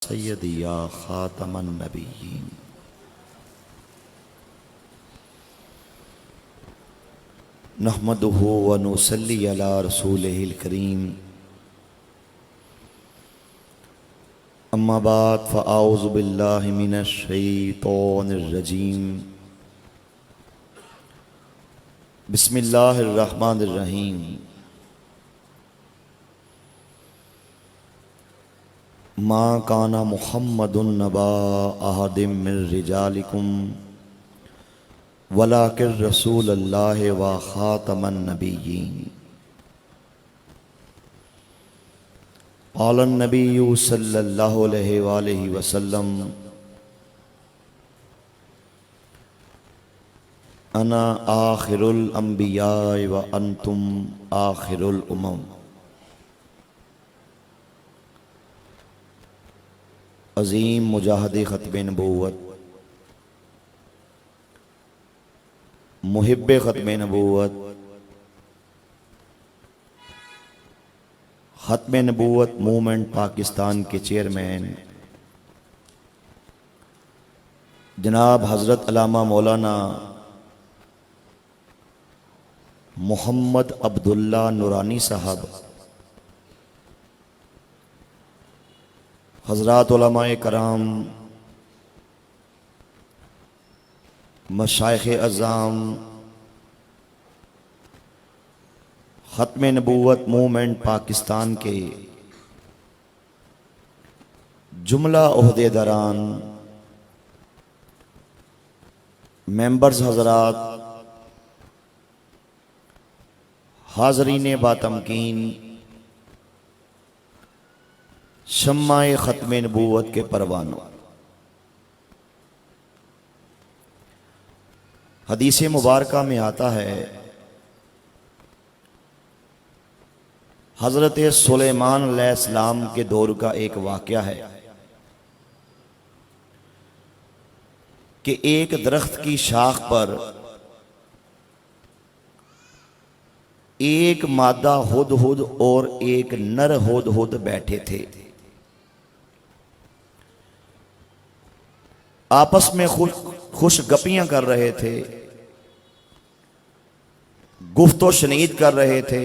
सय्यदी या खातमन नबिय्यीन। नहमदुहु व नुसल्ली अला रसूलिहिल करीम। अम्मा बाद फ़अऊज़ु बिल्लाहि मिनश शैतानिर रजीम। बिस्मिल्लाहिर रहमानिर रहीम। मा काना मुहम्मदुन नबा अहदिम मिर रिजालिकुम वलाकिर रसूलल्लाहि व खातमन नबिय्यीन। क़ालन नबिय्यु सल्लल्लाहु अलैहि वसल्लम अना आखिरुल अंबिया व अंतुम आखिरुल उमम। अज़ीम मुजाहिद ख़त्म नबूवत, मुहिब्बे ख़त्म नबूवत, ख़त्म नबूवत मूवमेंट पाकिस्तान के चेयरमैन जनाब हज़रत अल्लामा मौलाना मोहम्मद अब्दुल्ला नूरानी साहब, हज़रात उलमाए कराम, मशाइख़े अज़ाम, ख़त्म नबूवत मूवमेंट पाकिस्तान के जुमला ओहदेदारान, मेंबर्स हज़रात, हाज़रीन बातमकीन, शम्माए ख़त्म नबूवत के परवानों। हदीस मुबारका में आता है हज़रत सुलेमान अलैहिस्सलाम के दौर का एक वाक़या है कि एक दरख्त की शाख पर एक मादा हुदहुद और एक नर हुदहुद बैठे थे। आपस में खुश गपियां कर रहे थे, गुफ्तो शनीद कर रहे थे।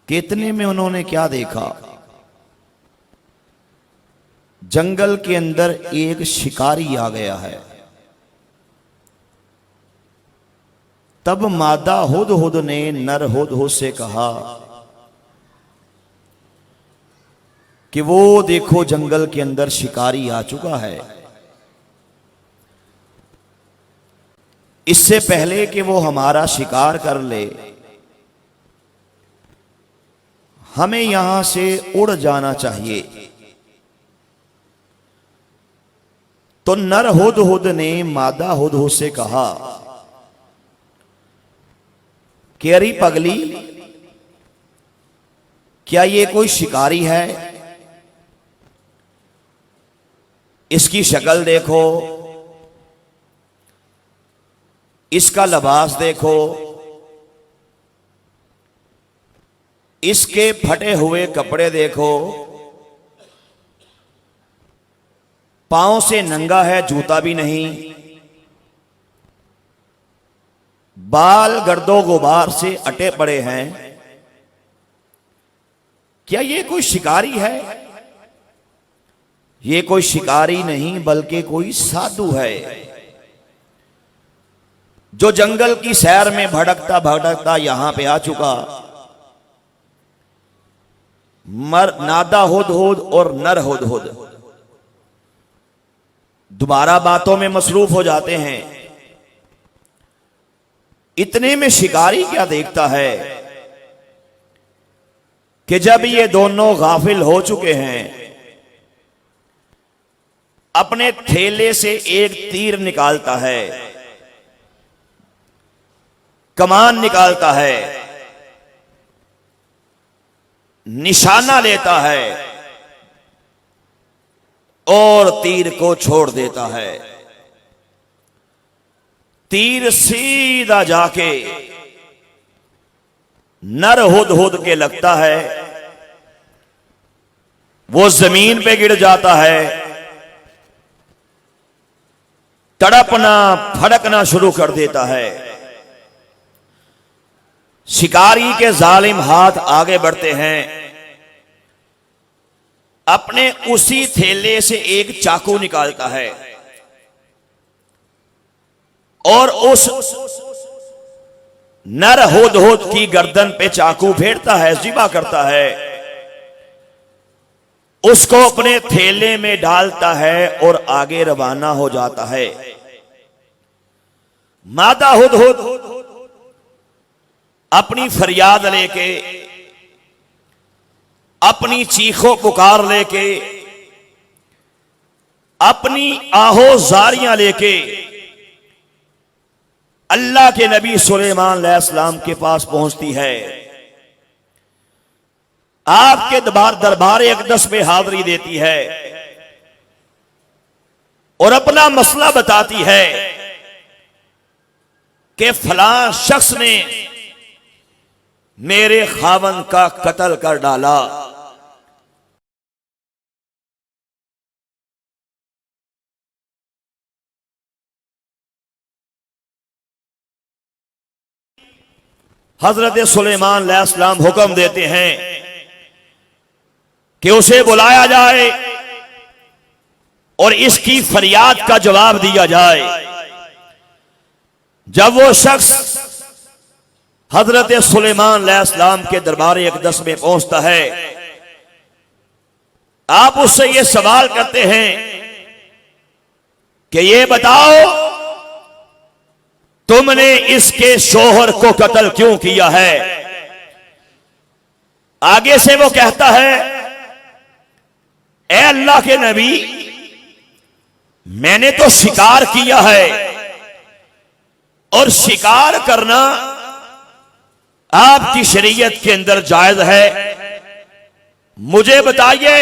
कितने में उन्होंने क्या देखा, जंगल के अंदर एक शिकारी आ गया है। तब मादा हुदहुद ने नर हुदहुद से कहा कि वो देखो जंगल के अंदर शिकारी आ चुका है। इससे पहले कि वो हमारा शिकार कर ले, हमें यहां से उड़ जाना चाहिए। तो नर हुदहुद ने मादा हुदहुद से कहा कि अरे पगली, क्या ये कोई शिकारी है? इसकी शक्ल देखो, इसका लिबास देखो, इसके फटे हुए कपड़े देखो, पांव से नंगा है, जूता भी नहीं, बाल गर्दो गुबार से अटे पड़े हैं। क्या ये कोई शिकारी है? ये कोई शिकारी नहीं बल्कि कोई साधु है जो जंगल की सैर में भटकता भटकता यहां पे आ चुका। नादा हुदहुद और नर हुदहुद दोबारा बातों में मसरूफ हो जाते हैं। इतने में शिकारी क्या देखता है कि जब ये दोनों गाफिल हो चुके हैं, अपने थैले से एक तीर निकालता है, कमान निकालता है, निशाना लेता है और तीर को छोड़ देता है। तीर सीधा जाके नर हुदहुद के लगता है वो जमीन पे गिर जाता है, तड़पना फड़कना शुरू कर देता है। शिकारी के जालिम हाथ आगे बढ़ते हैं, अपने उसी थैले से एक चाकू निकालता है और उस नर हुदहुद की गर्दन पे चाकू फेरता है, ज़िबा करता है, उसको अपने थैले में डालता है और आगे रवाना हो जाता है। मादा हुदहुद अपनी फरियाद लेके, अपनी चीखों पुकार लेके, अपनी आहो जारियां लेके अल्लाह के नबी सुलेमान अलैहिस्सलाम के पास पहुंचती है। आपके दरबार अक़दस में हाजिरी देती है और अपना मसला बताती है कि फलां शख्स ने मेरे खावन का कत्ल कर डाला। हजरत सुलेमान अलैहिस्सलाम हुक्म देते हैं कि उसे बुलाया जाए और इसकी फरियाद का जवाब दिया जाए। जब वो शख्स हजरत सुलेमान अलैहिस्सलाम के दरबार अक़दस में पहुंचता है, आप उससे ये सवाल करते हैं कि ये बताओ तुमने इसके शोहर को कत्ल क्यों किया है। आगे से वो कहता है, ए अल्लाह के नबी, मैंने तो शिकार किया है और शिकार करना आपकी शरीयत के अंदर जायज है। मुझे बताइए,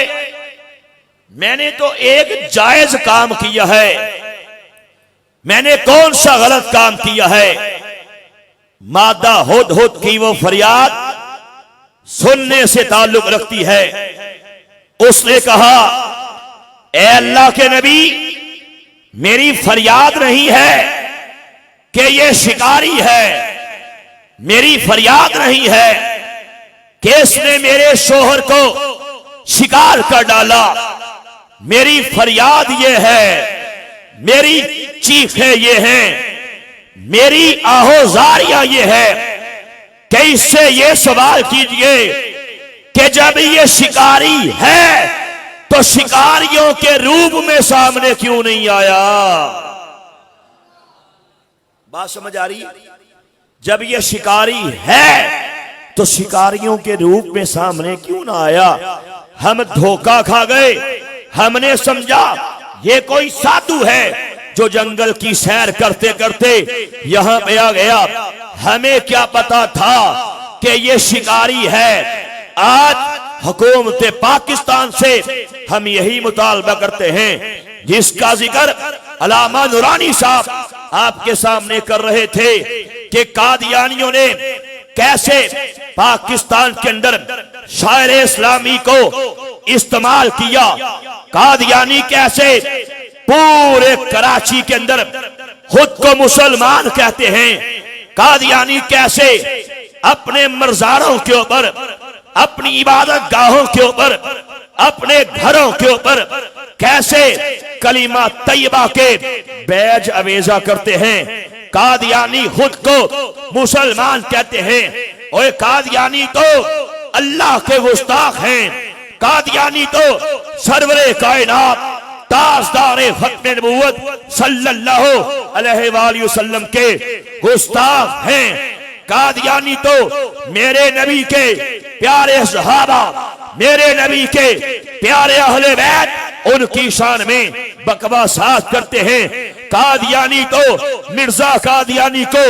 मैंने तो एक जायज काम किया है, मैंने कौन सा गलत काम किया है। मादा हुदहुद की वो फरियाद सुनने से ताल्लुक रखती है। उसने कहा, ए अल्लाह के नबी, मेरी फरियाद नहीं है कि ये शिकारी है, मेरी फरियाद नहीं है कि इसने मेरे शोहर को शिकार कर डाला। मेरी फरियाद ये है, मेरी चीखें ये हैं, मेरी आहोजारियां ये है कि इससे ये सवाल कीजिए कि जब ये शिकारी है तो शिकारियों के रूप में सामने क्यों नहीं आया। बात समझ आ रही? जब ये शिकारी है तो शिकारियों के रूप में सामने क्यों ना आया। हम धोखा खा गए, हमने समझा ये कोई साधु है जो जंगल की सैर करते करते यहां पे आ गया। हमें क्या पता था कि ये शिकारी है। आज हुकूमत पाकिस्तान से हम यही मुतालबा करते हैं जिसका जिक्र अल्लामा नूरानी साहब आपके सामने कर रहे थे कि कादियानियों ने कैसे पाकिस्तान के अंदर शायर इस्लामी को इस्तेमाल किया। कादियानी कैसे पूरे कराची के अंदर खुद को मुसलमान कहते हैं। कादियानी कैसे अपने मज़ारों के ऊपर, अपनी इबादत गाहों के ऊपर, अपने घरों के ऊपर कैसे कलीमा तैयबा के बैज अवेजा करते हैं। कादियानी खुद को मुसलमान कहते हैं और कादियानी तो अल्लाह के गुस्ताख हैं। कादियानी तो सरवरे कायनात ताजदारे खत्म नबूवत सल्लल्लाहु अलैहि वसल्लम के गुस्ताख हैं। कादियानी तो मेरे नबी के प्यारे सहाबा, मेरे नबी के प्यारे अहले बैत, उनकी शान में बकवासात करते हैं। कादियानी तो मिर्जा कादियानी को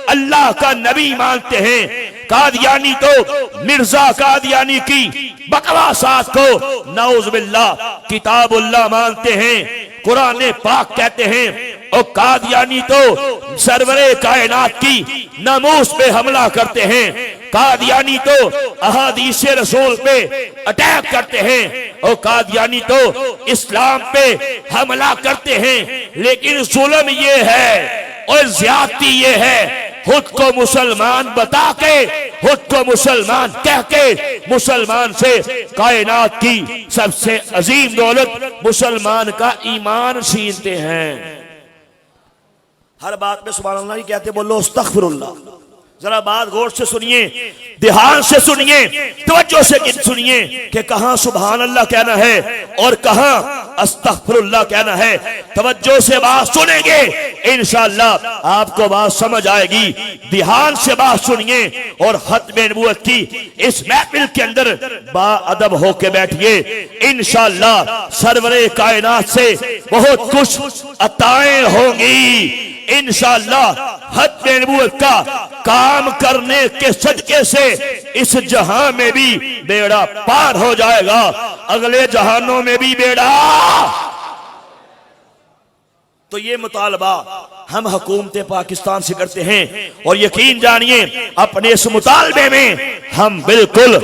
अल्लाह का नबी मानते हैं। कादियानी तो मिर्जा कादियानी की बकवासात को नऊज़ बिल्लाह किताबुल्लाह मानते हैं, कुरान पाक कहते हैं। और कादियानी तो सरवरे कायनात की नमूस पे हमला करते हैं। कादियानी तो अहादीस रसूल पे अटैक करते हैं और कादियानी तो इस्लाम पे हमला करते हैं। लेकिन जुल्म ये है और ज्यादती ये है, खुद को मुसलमान बता के, खुद को मुसलमान कह के मुसलमान से कायनात की सबसे अजीम दौलत मुसलमान का ईमान छीनते हैं। हर बात में सुभान अल्लाह ही कहते, बोलो अस्तगफिरुल्लाह। जरा बात गौर से सुनिए, ध्यान से सुनिए, तवज्जो से सुनिए कि कहां सुभान अल्लाह कहना है और कहां अस्तगफिरुल्लाह कहना है। तवज्जो से बात सुनेंगे इंशाअल्लाह आपको बात समझ आएगी। ध्यान से बात सुनिए और खत्मे नबूवत की इस महफिल के अंदर बाअदब होके बैठिए। इंशाअल्लाह सरवरे कायनात से बहुत कुछ अताएं होंगी। इंशाअल्लाह खत्मे नबूवत का काम करने के सदके से इस जहां में भी बेड़ा पार हो जाएगा, अगले जहानों में भी बेड़ा। तो ये मुतालबा हम हुकूमत पाकिस्तान से करते हैं और यकीन जानिए अपने इस मुतालबे में हम बिल्कुल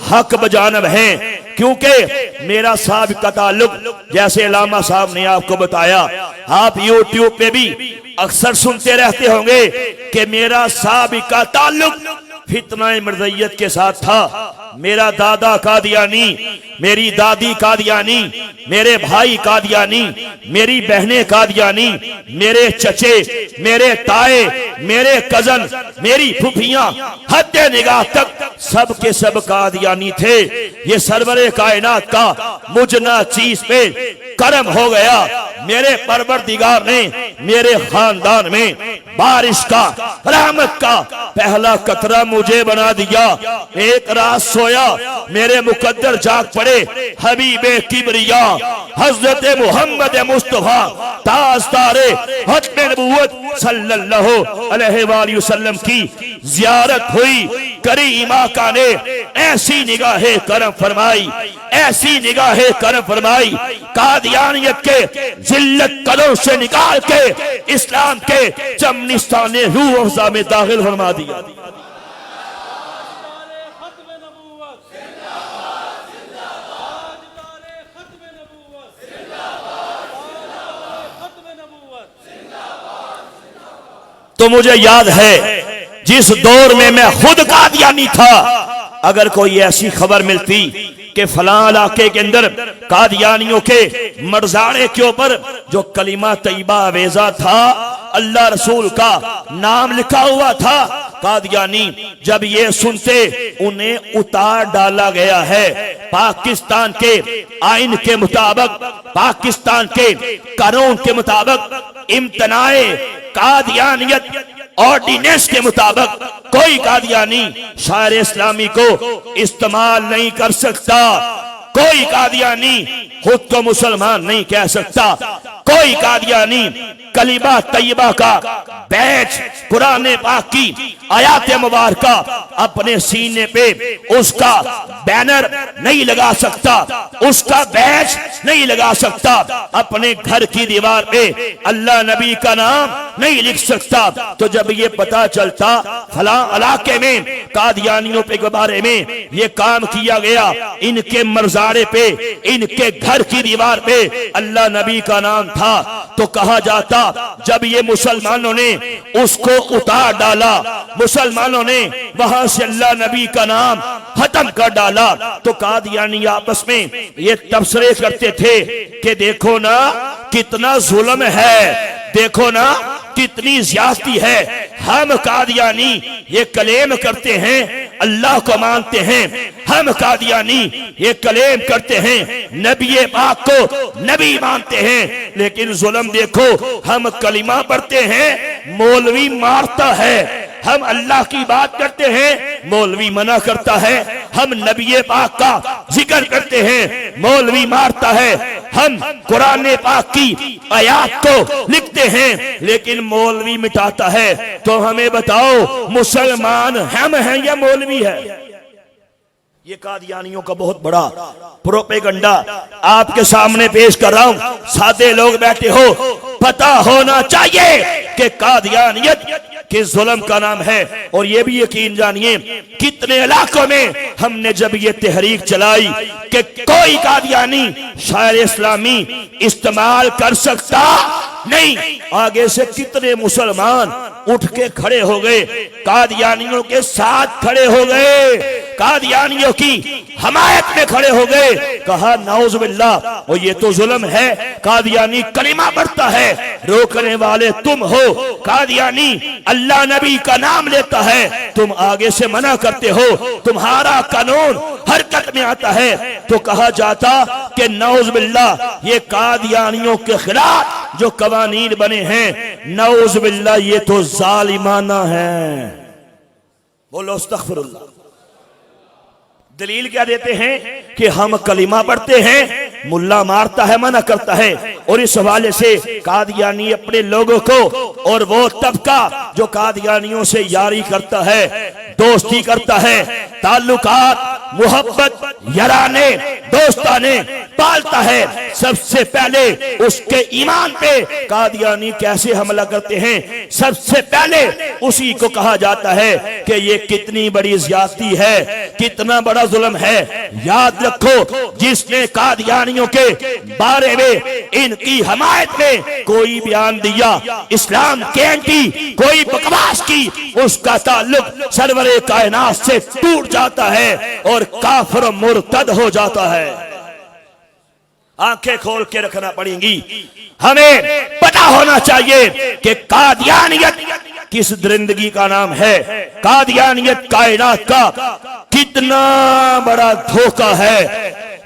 हक बजानब हैं, क्योंकि मेरा साबिका ताल्लुक जैसे अल्लामा साहब ने आपको बताया, आप यूट्यूब पे भी अक्सर सुनते रहते होंगे कि मेरा साबिका ताल्लुक फितना मर्ज़ियत के साथ था। मेरा दादा कादियानी, मेरी दादी कादियानी, मेरे भाई कादियानी, मेरी बहनें कादियानी, मेरे चचे, मेरे ताए, मेरे कजन, मेरी फुफियां, हद निगाह तक सब के सब कादियानी थे। ये सरवरे कायनात का मुजना चीज पे करम हो गया। मेरे परवरदिगार ने मेरे खानदान में बारिश का, रहमत का पहला कतरा मुझे बना दिया। एक रात सोया, मेरे मुकद्दर जाग पड़े, हबीबे किबरिया हजरत मोहम्मद मुस्तफा ताजदारे खत्मे नबूवत सल्लल्लाहु अलैहि वसल्लम की जियारत हुई। करीम आका ने ऐसी निगाहे करम फरमाई, ऐसी निगाहे करम फरमाई, कादियानियत के जिल्लत कदों से निकाल के इस्लाम के चमनिस्तान रूह अफ़ज़ा में दाखिल फरमा दिया। तो मुझे याद है जिस दौर में मैं खुद कादियानी था, अगर कोई ऐसी खबर मिलती कि फलां इलाके के अंदर कादियानियों के मरजारे के ऊपर जो कलिमा तैयबा आवेजा था, अल्लाह रसूल का नाम लिखा हुआ था, कादियानी जब ये सुनते उन्हें उतार डाला गया है। पाकिस्तान के आइन के मुताबिक, पाकिस्तान के कानून के मुताबिक, इम्तनाए कादियानियत ऑर्डिनेंस के मुताबिक कोई कादियानी शायर इस्लामी को इस्तेमाल नहीं कर सकता। कोई कादियानी खुद को मुसलमान नहीं कह सकता। कोई कादियानी कलिमा तैयबा का बैच, कुरान पाक की आयात मुबारका अपने सीने पे उसका बैनर नहीं लगा सकता, उसका बैच नहीं लगा सकता, अपने घर की दीवार पे अल्लाह नबी का नाम नहीं लिख सकता। तो जब ये पता चलता फलां इलाके में कादियानियों के बारे में ये काम किया गया, इनके मरजारे पे, इनके घर की दीवार पे अल्लाह नबी का नाम था, तो कहा जाता जब ये मुसलमानों ने उसको उतार डाला, मुसलमानों ने वहां से अल्लाह नबी का नाम खत्म कर डाला, तो कादियानी आपस में ये तबसरे करते थे कि देखो ना कितना जुल्म है, देखो ना कितनी ज्यादती है। हम कादियानी ये कलेम करते हैं, अल्लाह को मानते हैं, हम कादियानी ये कलेम करते हैं, नबी पाक को नबी मानते हैं, लेकिन जुल्म देखो, हम कलिमा पढ़ते हैं, मौलवी मारता है। हम अल्लाह की बात करते हैं, मौलवी मना करता है। हम नबी पाक का जिक्र करते हैं, मौलवी मारता है। हम कुरान पाक की आयात को लिखते हैं, लेकिन मौलवी मिटाता है। तो हमें बताओ मुसलमान हम हैं या मौलवी है? ये कादियानियों का बहुत बड़ा प्रोपेगंडा आपके सामने पेश कर रहा हूं। सादे लोग बैठे हो, पता होना चाहिए कि कादियानियत कि जुल्म का नाम है। और ये भी यकीन जानिए कितने इलाकों में हमने जब ये तहरीक चलाई कि कोई कादियानी शायर इस्लामी इस्तेमाल कर सकता नहीं, आगे से कितने मुसलमान उठ के खड़े हो गए, कादियानियों के साथ खड़े हो गए, कादियानियों की हमायत में खड़े हो गए। कहा नाउज़ बिल्लाह, और ये तो जुल्म है, कादियानी कलिमा पढ़ता है, रोकने वाले तुम हो। कादियानी अल्लाह नबी का नाम लेता है, तुम आगे से मना करते हो, तुम्हारा कानून हरकत में आता है। तो कहा जाता कि नाउज़ बिल्लाह ये कादियानियों के खिलाफ जो कवानीन बने हैं, नाउज़ बिल्लाह ये तो जालिमाना है। बोलो अस्तगफिरुल्लाह। दलील क्या देते हैं कि हम कलिमा पढ़ते हैं, मुल्ला मारता है, मना करता है। और इस हवाले से कादियानी अपने लोगों को और वो तबका जो कादियानियों से यारी करता है, दोस्ती करता है, ताल्लुकात, मोहब्बत, याराने, दोस्ताने पालता है, सबसे पहले उसके ईमान पे कादियानी कैसे हमला करते हैं, सबसे पहले उसी को कहा जाता है कि ये कितनी बड़ी ज्यादती है, कितना बड़ा जुल्म है। याद रखो, जिसने कादियानियों के बारे में, इनकी हमायत में कोई बयान दिया, इस्लाम के एंटी कोई बकवास की, उसका ताल्लुक सरवरे कायनात से टूट जाता है और काफिर मुर्तद हो जाता है। आंखें खोल के रखना पड़ेंगी। हमें पता होना चाहिए कि कादियानियत किस दरिंदगी का नाम है, कादियानियत कायनात का कितना बड़ा धोखा है,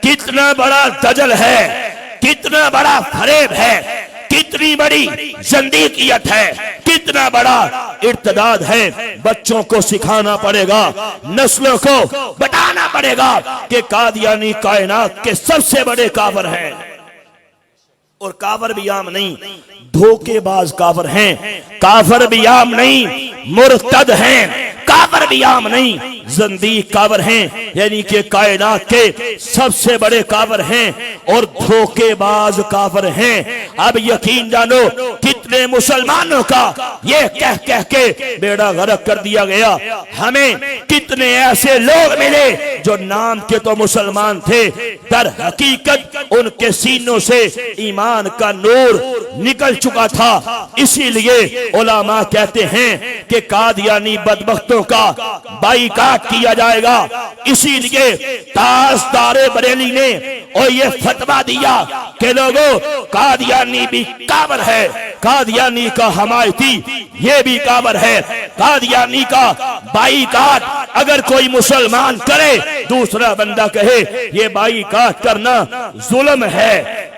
कितना बड़ा दजल है, कितना बड़ा फरेब है, कितनी बड़ी ज़ंदीकियत है, कितना बड़ा इर्तिदाद है। बच्चों को सिखाना पड़ेगा, नस्लों को बताना पड़ेगा कि कादियानी कायनात के सबसे बड़े काफिर हैं। और काफिर भी आम नहीं, धोखेबाज काफिर हैं। काफिर भी आम नहीं, मुर्तद हैं। काफिर भी आम नहीं, ज़ंदीक काफिर हैं, यानी कि कायनात के सबसे बड़े काफिर हैं और धोखेबाज काफिर हैं। अब यकीन जानो कितने मुसलमानों का ये कह कह के बेड़ा गर्क कर दिया गया। हमें कितने ऐसे लोग मिले जो नाम के तो मुसलमान थे, दर हकीकत उनके सीनों से ईमान का नूर निकल चुका था। इसीलिए उलमा कहते हैं कि कादियानी बदबख्तों का बाइकाट किया जाएगा। इसीलिए ताजदारे बरेली ने और ये फतवा दिया कि लोगों, कादियानी भी काफिर है, कादियानी का हमायती ये भी काफिर है। कादियानी का बाइकाट अगर कोई मुसलमान करे, दूसरा बंदा कहे ये बाइकाट करना जुल्म है,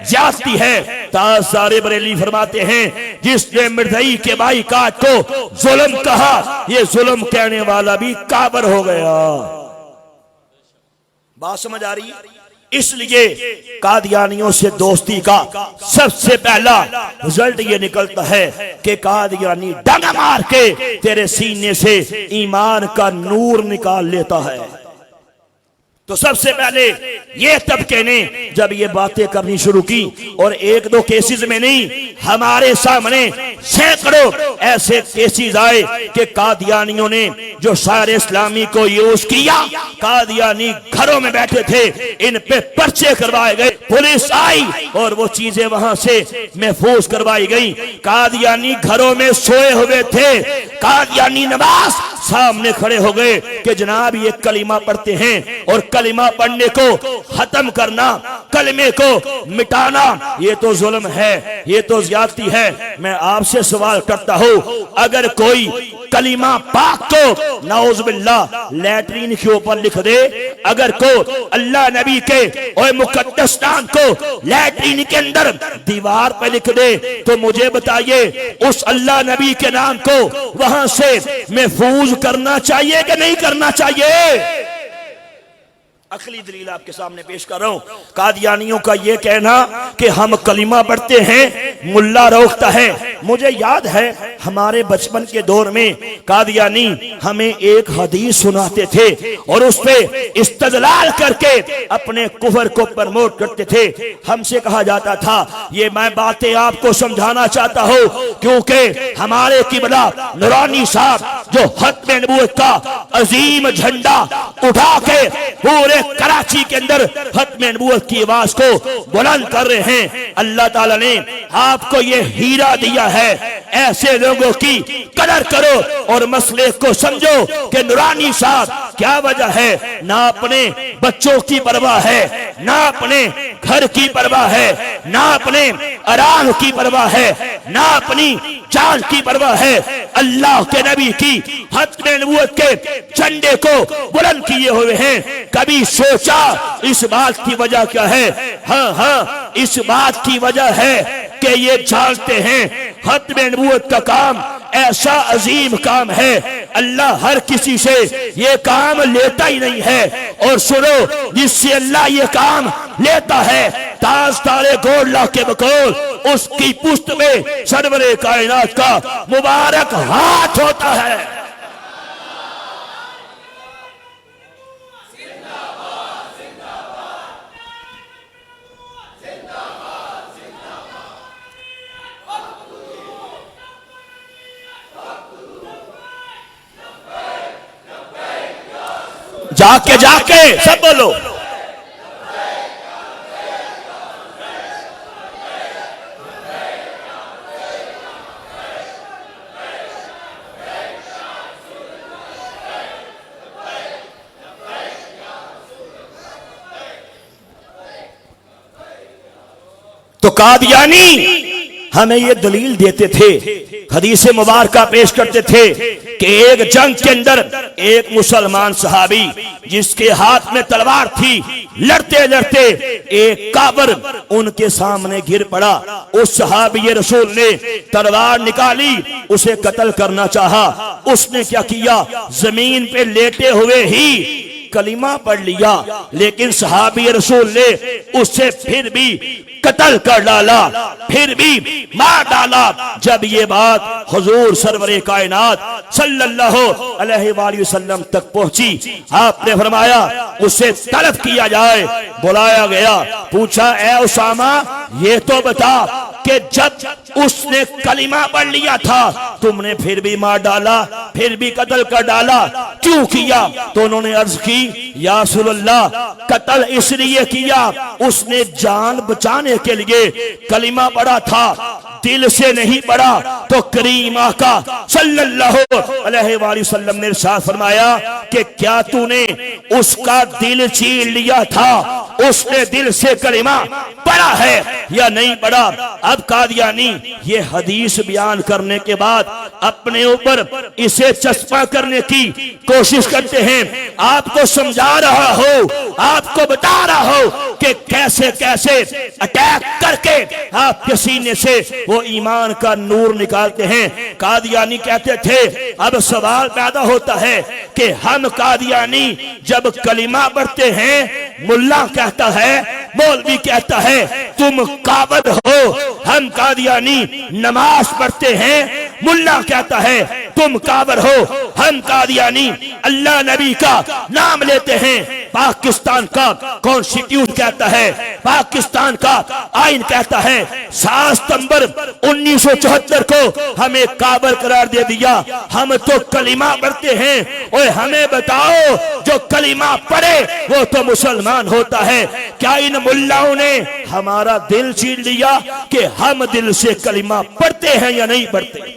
ज्यादती है। ताजदारे बरेली फरमाते हैं जिसने मिर्ज़ई के बाइकाट को जुल्म कहा, ये जुल्म कहने वाला भी काफिर हो गया। बात समझ आ रही? इसलिए कादियानियों से दोस्ती का सबसे पहला रिजल्ट ये निकलता है कि कादियानी डंगा मार के तेरे सीने से ईमान का नूर निकाल लेता है। तो सबसे पहले ये तबके ने जब ये बातें करनी शुरू की, और एक दो केसेस में नहीं, हमारे सामने सैकड़ों ऐसे केसेस आए कि कादियानियों ने जो शायर इस्लामी को यूज किया, कादियानी घरों में बैठे थे, इन पे पर्चे करवाए गए, पुलिस आई और वो चीजें वहां से महफूज करवाई गई। कादियानी घरों में सोए हुए थे, कादियानी नवाज सामने खड़े हो गए कि जनाब ये कलिमा पढ़ते हैं, और कलिमा पढ़ने को खत्म करना, कलमे को मिटाना, ये तो जुल्म है, ये तो ज्यादती है। मैं आपसे सवाल करता हूं, अगर कोई कलिमा पाक को नाउज़ बिल्लाह लैट्रीन के ऊपर लिख दे, अगर को अल्लाह नबी के और मुकद्दस नाम को लैट्रीन के अंदर दीवार पर लिख दे, तो मुझे बताइए उस अल्लाह नबी के नाम को वहां से महफूज करना चाहिए कि नहीं करना चाहिए? अखली दलील आपके सामने पेश कर रहा हूं। कादियानियों का यह कहना कि हम कलिमा पढ़ते हैं, मुल्ला रोकता है। मुझे याद है हमारे बचपन के दौर में कादियानी हमें एक हदीस सुनाते थे और उस पे इस्तदलाल करके अपने कुफर को प्रमोट करते थे। हमसे कहा जाता था, ये मैं बातें आपको समझाना चाहता हूँ क्योंकि हमारे किबला नूरानी साहब जो खत्म नबूवत का अजीम झंडा उठा के पूरे कराची के अंदर खत्म नबूवत की आवाज को बुलंद कर रहे हैं। अल्लाह ताला ने आपको ये हीरा दिया है, ऐसे लोगों की कदर करो और मसले को समझो कि नूरानी साहब क्या वजह है, ना अपने बच्चों की परवाह है, ना अपने घर की परवाह है, ना अपने आराम की परवाह है, ना अपनी जान की परवाह है, अल्लाह के नबी की खत्म नबूवत के झंडे को बुलंद किए हुए हैं। कभी सोचा इस बात की वजह क्या है? हाँ, इस बात की वजह है कि ये जानते हैं खत्म नबूवत का काम ऐसा अजीम काम है, अल्लाह हर किसी से ये काम लेता ही नहीं है। और सुनो, जिससे अल्लाह ये काम लेता है, ताजदारे गोल्ला के बकौल उसकी पुष्ट में सरवरे कायनात का मुबारक हाथ होता है। जाके जाके सब बोलो, तो कादियानी हमें ये दलील देते थे, हदीस मुबारका पेश करते थे कि एक जंग के अंदर एक मुसलमान सहाबी जिसके हाथ में तलवार थी, लड़ते लड़ते एक काबर उनके सामने गिर पड़ा। उस सहाबी रसूल ने तलवार निकाली, उसे कत्ल करना चाहा। उसने क्या किया, जमीन पे लेटे हुए ही कलिमा पढ़ लिया, लेकिन सहाबी रसूल ने उससे फिर भी कत्ल कर डाला, फिर भी मार डाला। जब ये बात हुजूर सरवरे कायनात सल्लल्लाहु अलैहि वसल्लम तक पहुंची, आपने फरमाया उसे तलब किया जाए। बुलाया गया, पूछा, ए उसामा ये तो बता कि जब उसने कलिमा पढ़ लिया था तुमने फिर भी मार डाला, फिर भी कत्ल कर डाला, क्यों किया? तो उन्होंने अर्ज की, या रसूलल्लाह कत्ल इसलिए किया, उसने जान बचाने के लिए कलिमा पढ़ा था, दिल से नहीं पढ़ा। तो करीम आका सल्लल्लाहु अलैहि वसल्लम ने इरशाद फरमाया कि क्या तूने उसका दिल छीन लिया था, उसने दिल से कलिमा पढ़ा है या नहीं पढ़ा? अब कादियानी ये हदीस बयान करने के बाद अपने ऊपर इसे चस्पा करने की कोशिश करते हैं। आपको समझा रहा हो, आपको बता रहा हो कि कैसे कैसे अटैक करके आपके सीने से वो ईमान का नूर निकालते हैं। कादियानी कहते थे, अब सवाल पैदा होता है कि हम कादियानी जब कलिमा पढ़ते हैं, मुल्ला कहता है, मौलवी कहता है तुम काबद हो, हम कादियानी नमाज पढ़ते हैं, मुल्ला कहता है तुम काबर हो, हम कादियानी अल्लाह नबी का नाम लेते हैं, पाकिस्तान का कॉन्स्टिट्यूशन कहता है, पाकिस्तान का आइन कहता है 7 सितंबर 1974 को हमें काबर करार दे दिया। हम तो कलिमा पढ़ते हैं, और हमें बताओ जो कलिमा पढ़े वो तो मुसलमान होता है। क्या इन मुल्लाओं ने हमारा दिल छीन लिया कि हम दिल से कलिमा पढ़ते हैं या नहीं पढ़ते?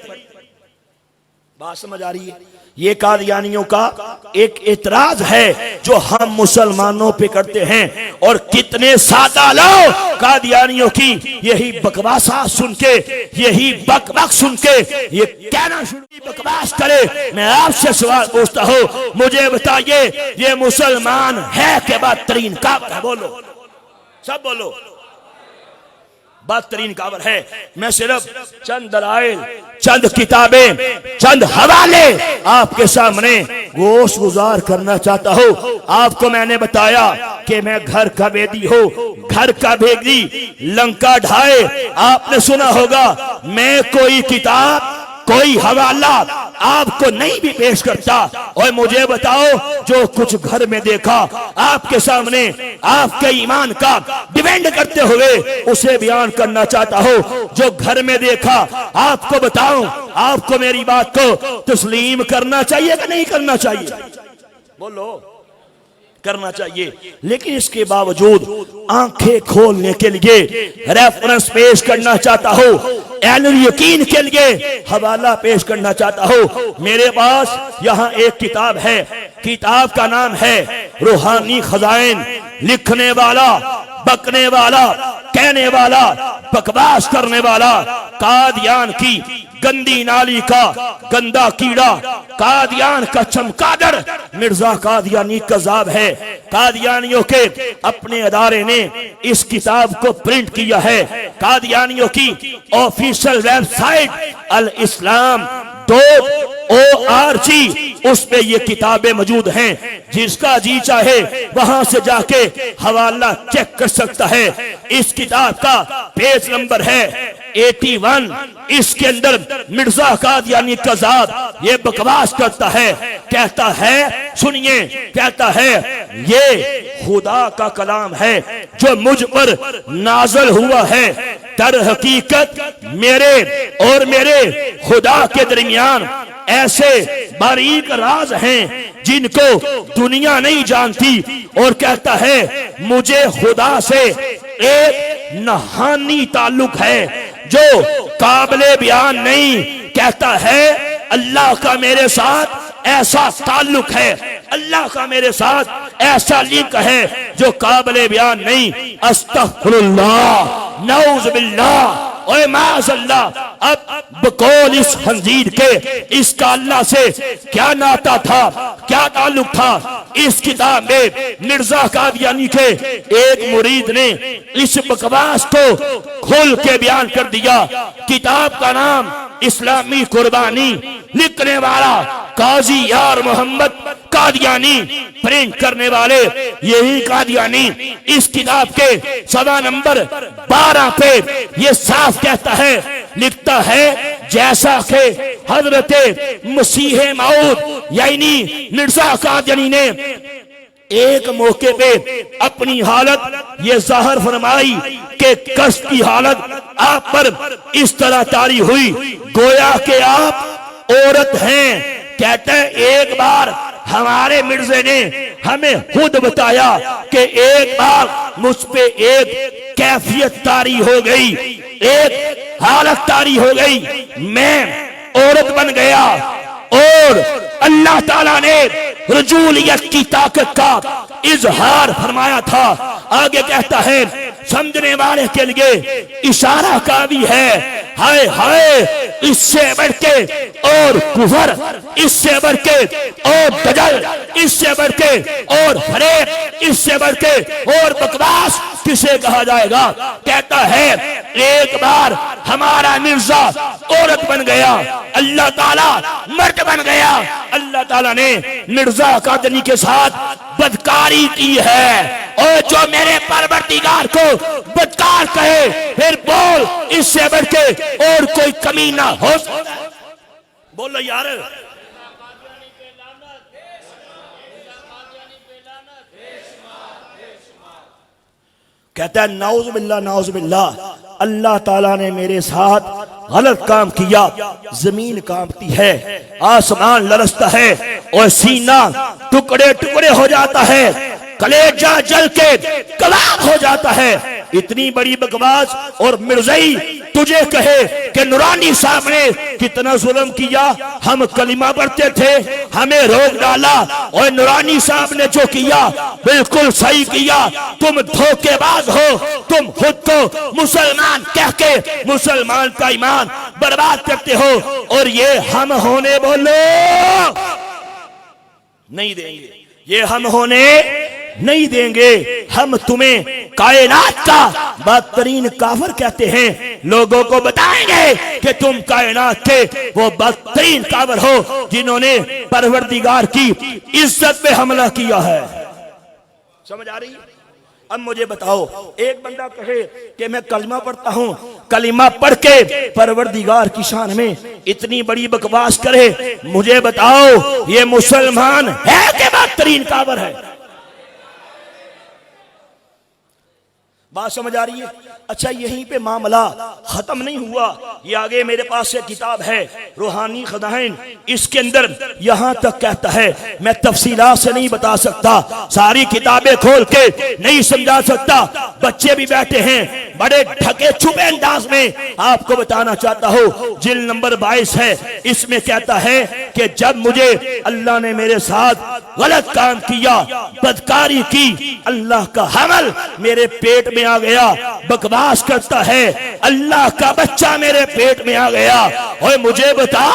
बात समझ आ रही है? ये कादियानियों का एक एतराज है जो हम मुसलमानों पे करते हैं। और कितने सादा लोग कादियानियों की यही बकवासा सुन के, यही बकबक सुन के ये कहना शुरू की बकवास करे। मैं आपसे सवाल पूछता हूँ, मुझे बताइए ये मुसलमान है कि बदतरीन काबर है? बोलो, सब बोलो, बदतरीन काबर है। मैं सिर्फ चंद दलाइल, चंद किताबें, चंद हवाले आपके सामने गोश गुजार करना चाहता हूँ। आपको मैंने बताया कि मैं घर का बेदी हूँ, घर का बेदी लंका ढाए। आपने सुना होगा, मैं कोई किताब कोई हवाला आपको नहीं भी पेश करता, और मुझे बताओ जो कुछ घर में देखा आपके सामने आपके ईमान का डिपेंड करते हुए उसे बयान करना चाहता हो। जो घर में देखा आपको बताऊं, आपको मेरी बात को तस्लीम करना चाहिए कि नहीं करना चाहिए? बोलो। करना चाहिए। लेकिन इसके बावजूद आंखें खोलने के लिए रेफरेंस पेश करना चाहता हो, ऐनुल यकीन के लिए हवाला पेश करना चाहता हो। मेरे पास यहाँ एक किताब है, किताब का नाम है रूहानी खजाइन। लिखने वाला, बकने वाला, कहने वाला, बकवास करने वाला, कादियान की गंदी नाली का गंदा कीड़ा, कादियान का चमगादड़ मिर्जा कादियानी कज़ाब है। कादियानियों के अपने अदारे ने इस किताब को प्रिंट किया है। कादियानियों की ऑफिशियल वेबसाइट अल इस्लाम .org, उस पे ये किताबें मौजूद हैं। जिसका जी चाहे वहां से जाके हवाला चेक कर सकता है। इस किताब का पेज नंबर है 81। इसके अंदर मिर्जा कादियानी कज़ाब ये बकवास करता है, कहता है, सुनिए, कहता है ये खुदा का कलाम है जो मुझ पर नाज़िल हुआ है। दर हकीकत मेरे और मेरे खुदा के दरमियान ऐसे बारीक राज हैं जिनको दुनिया नहीं जानती। और कहता है मुझे खुदा से एक नहानी ताल्लुक है जो काबिले बयान नहीं। कहता है अल्लाह का मेरे साथ ऐसा ताल्लुक है, अल्लाह का मेरे साथ ऐसा लिंक है जो काबिले बयान नहीं। अस्तगफिरुल्लाह, नऊज़ुबिल्लाह, ओए माज़अल्लाह। अब बकौल इस खंजीर के इसका अल्लाह से क्या नाता था, क्या ताल्लुक था? इस किताब में मिर्जा कादियानी के एक मुरीद ने इस बकवास को खोल के बयान कर दिया। किताब का नाम इस्लामी कुर्बानी, लिखने वाला काजी यार मोहम्मद कादियानी, प्रिंट करने वाले यही कादियानी। इस किताब के सवा नंबर 12 पे ये साफ कहता है, लिखता है जैसा कि हजरत मसीह मौद यानी मिर्जा कादियानी ने एक मौके पे अपनी हालत ये जाहिर फरमाई कि कष्ट की हालत आप पर इस तरह तारी हुई गोया कि आप औरत हैं। कहते हैं एक बार हमारे मिर्जे ने हमें खुद बताया कि एक बार मुझ पे एक कैफियत तारी हो गई, एक हालत तारी हो गई, मैं औरत बन गया और अल्लाह ताला ने रजूलियत की ताकत का इजहार फरमाया था। आगे कहता है समझने वाले के लिए इशारा काफी है। हाय हाय, इससे बढ़ के और कुफर, इससे बढ़ के और दजल, इससे बढ़ के और फरेब, इससे बढ़ के और बकवास किसे कहा जाएगा? कहता है एक बार हमारा मिर्जा औरत बन गया, अल्लाह ताला मर्द बन गया। अल्लाह ताला ने मिर्जा कादियानी के साथ बदकारी की है। और जो मेरे परवरदिगार को बदकार कहे फिर बोल इससे बढ़ के और कोई कमी ना हो। बोलो यार, कहता है नाउज़ुबिल्लाह, नाउज़ुबिल्लाह, अल्लाह ताला ने मेरे साथ गलत काम किया। जमीन कांपती है, आसमान लरसता है और सीना टुकड़े टुकड़े हो जाता है, कलेजा जल के कलाम हो जाता है। इतनी बड़ी बकवास और मिर्ज़ाई तुझे कहे कि नूरानी साहब ने कितना जुल्म किया, हम कलिमा पढ़ते थे, हमें रोक डाला और नूरानी साहब ने जो किया बिल्कुल सही किया। तुम धोखेबाज हो, तुम खुद को मुसलमान कह के मुसलमान का ईमान बर्बाद करते हो और ये हम होने बोलो नहीं देंगे, ये हम होने नहीं देंगे। हम तुम्हें कायनात का बदतरीन काफिर कहते हैं, लोगों को बताएंगे कि तुम कायनात के वो बदतरीन काफिर हो जिन्होंने परवरदिगार की इज्जत पे हमला किया है। समझ आ रही है? अब मुझे बताओ, एक बंदा कहे कि मैं कलमा पढ़ता हूँ, कलिमा पढ़ के परवरदिगार की शान में इतनी बड़ी बकवास करे, मुझे बताओ ये मुसलमान है कि बदतरीन कावर है? बात समझ आ रही है? अच्छा, यहीं पे मामला खत्म नहीं हुआ। ये आगे मेरे पास एक किताब है रूहानी खजाइन, इसके अंदर यहां तक कहता है, मैं तफसीलात से नहीं बता सकता, सारी किताबें खोल के नहीं समझा सकता, बच्चे भी बैठे हैं, बड़े ढके छुपे अंदाज में आपको बताना चाहता हूं। जिल नंबर 22 है, इसमें कहता है कि जब मुझे अल्लाह ने मेरे साथ गलत काम किया, बदकारी की, अल्लाह का हमल मेरे पेट में आ गया, बकवास करता है, अल्लाह का बच्चा मेरे पेट में आ गया। और मुझे बता,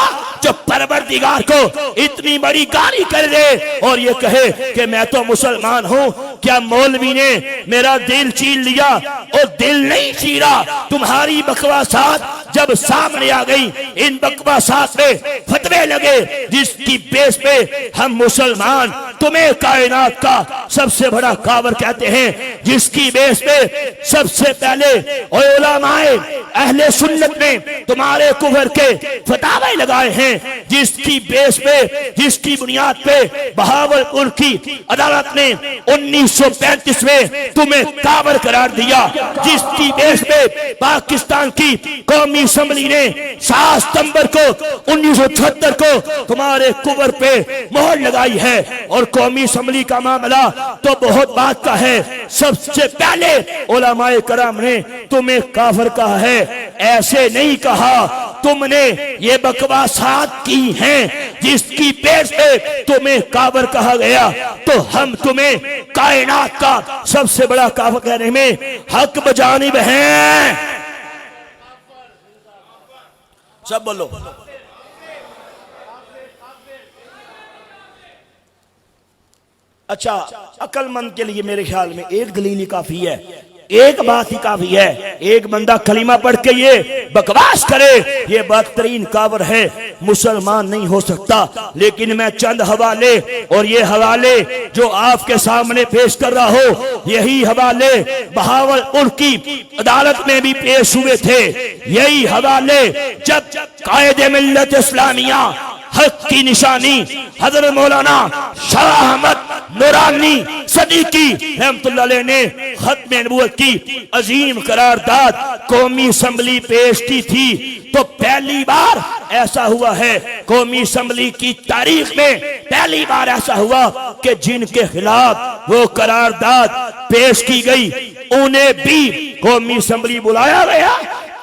जो परवरदिगार को इतनी बड़ी गाली कर दे और ये कहे कि मैं तो मुसलमान हूं, क्या मौलवी ने मेरा दिल छीन लिया? और दिल नहीं चीरा, तुम्हारी बकवासात जब सामने आ गई, इन बकवासात में फतवे लगे जिसकी बेस पे हम मुसलमान तुम्हें कायनात का सबसे बड़ा कावर कहते हैं, जिसकी बेस पे सबसे पहले उलमाए अहले सुन्नत ने तुम्हारे कुफर के फतावे लगाए हैं, जिसकी बेस पे, जिसकी बुनियाद पे बहावलपुर की अदालत ने 1935 में तुम्हें कावर करार दिया, जिसकी बेस पे पाकिस्तान की कौमी असेंबली ने 7 सितंबर को 1976 को तुम्हारे कुफर पे मोहर लगाई है। और कौमी असेंबली का मामला तो बहुत बात का है, सबसे पहले उलमाए कराम ने तुम्हें काफिर कहा है, ऐसे नहीं कहा, तुमने ये बकवासात की हैं जिसकी पेट पे तुम्हें काफिर कहा गया, तो हम तुम्हें कायनात का सबसे बड़ा काफिर कहने में हक बजानिब हैं। सब बोलो। अच्छा, अक्लमंद के लिए मेरे ख्याल में एक दलील ही काफी है, एक बात ही काफी है। एक बंदा कलीमा पढ़ के ये बकवास करे, ये बदतरीन कावर है, मुसलमान नहीं हो सकता। लेकिन मैं चंद हवाले, और ये हवाले जो आपके सामने पेश कर रहा हो, यही हवाले बहावलपुर की अदालत में भी पेश हुए थे। यही हवाले जब कायदे मिल्लत इस्लामिया हक की निशानी हजरत मौलाना शाह अहमद नूरानी सदीकी रहमतुल्लाह अलैह ने खत्म नबूवत की अजीम करारदाद कौमी असेंबली पेश की थी, तो पहली बार ऐसा हुआ है कौमी असेंबली की तारीख में, पहली बार ऐसा हुआ कि जिनके खिलाफ वो करारदाद पेश की गई उन्हें भी कौमी असेंबली बुलाया गया।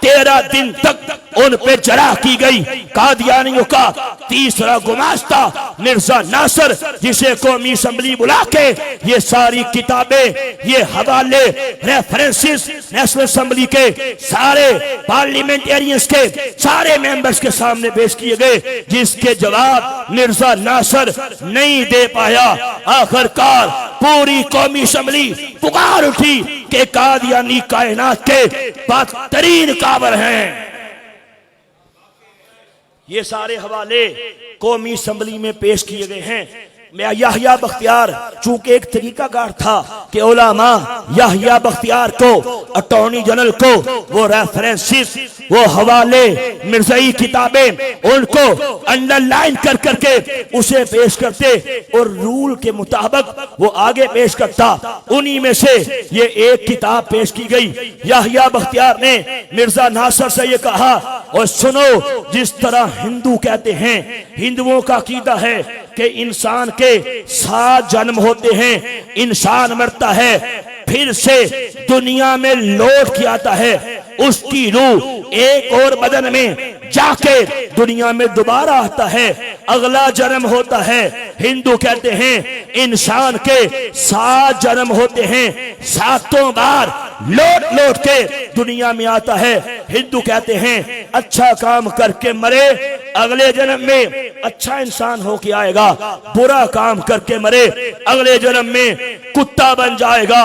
13 दिन तक उन पे जरा की गई। कादियानियों का तीसरा गुमास्ता मिर्जा नासर, जिसे कौमी असेंबली बुला के ये सारी किताबें, ये हवाले, रेफरेंसेस नेशनल असेंबली के सारे पार्लियामेंटेरियंस के सारे मेंबर्स के सामने पेश किए गए, जिसके जवाब मिर्जा नासर नहीं दे पाया। आखिरकार पूरी कौमी असेंबली पुकार उठी कि कादियानी कायनात के बदतरीन कावर हैं। ये सारे हवाले कौमी असेंबली में पेश किए गए हैं। याहिया बख्तियार चूंकि एक तरीकाकार था कि उलमा याहिया बख्तियार को, अटॉर्नी जनरल को वो रेफरेंसेस, वो हवाले, मिर्ज़ाई किताबें उनको अंडरलाइन कर करके उसे पेश करते और रूल के मुताबिक वो आगे पेश करता। उन्हीं में से ये एक किताब पेश की गई। याहिया बख्तियार ने मिर्जा नासर से ये कहा, और सुनो, जिस तरह हिंदू कहते हैं, हिंदुओं का अकीदा है कि इंसान के 7 जन्म होते हैं, इंसान मरता है, फिर से दुनिया में लौट के आता है, उसकी रूह एक और बदन में जाके दुनिया में दोबारा आता है, अगला जन्म होता है। हिंदू कहते हैं इंसान के 7 जन्म होते हैं, 7 बार लौट लौट के दुनिया में आता है। हिंदू कहते हैं अच्छा काम करके मरे, अगले जन्म में अच्छा इंसान होके आएगा, बुरा काम करके मरे, अगले जन्म में कुत्ता बन जाएगा,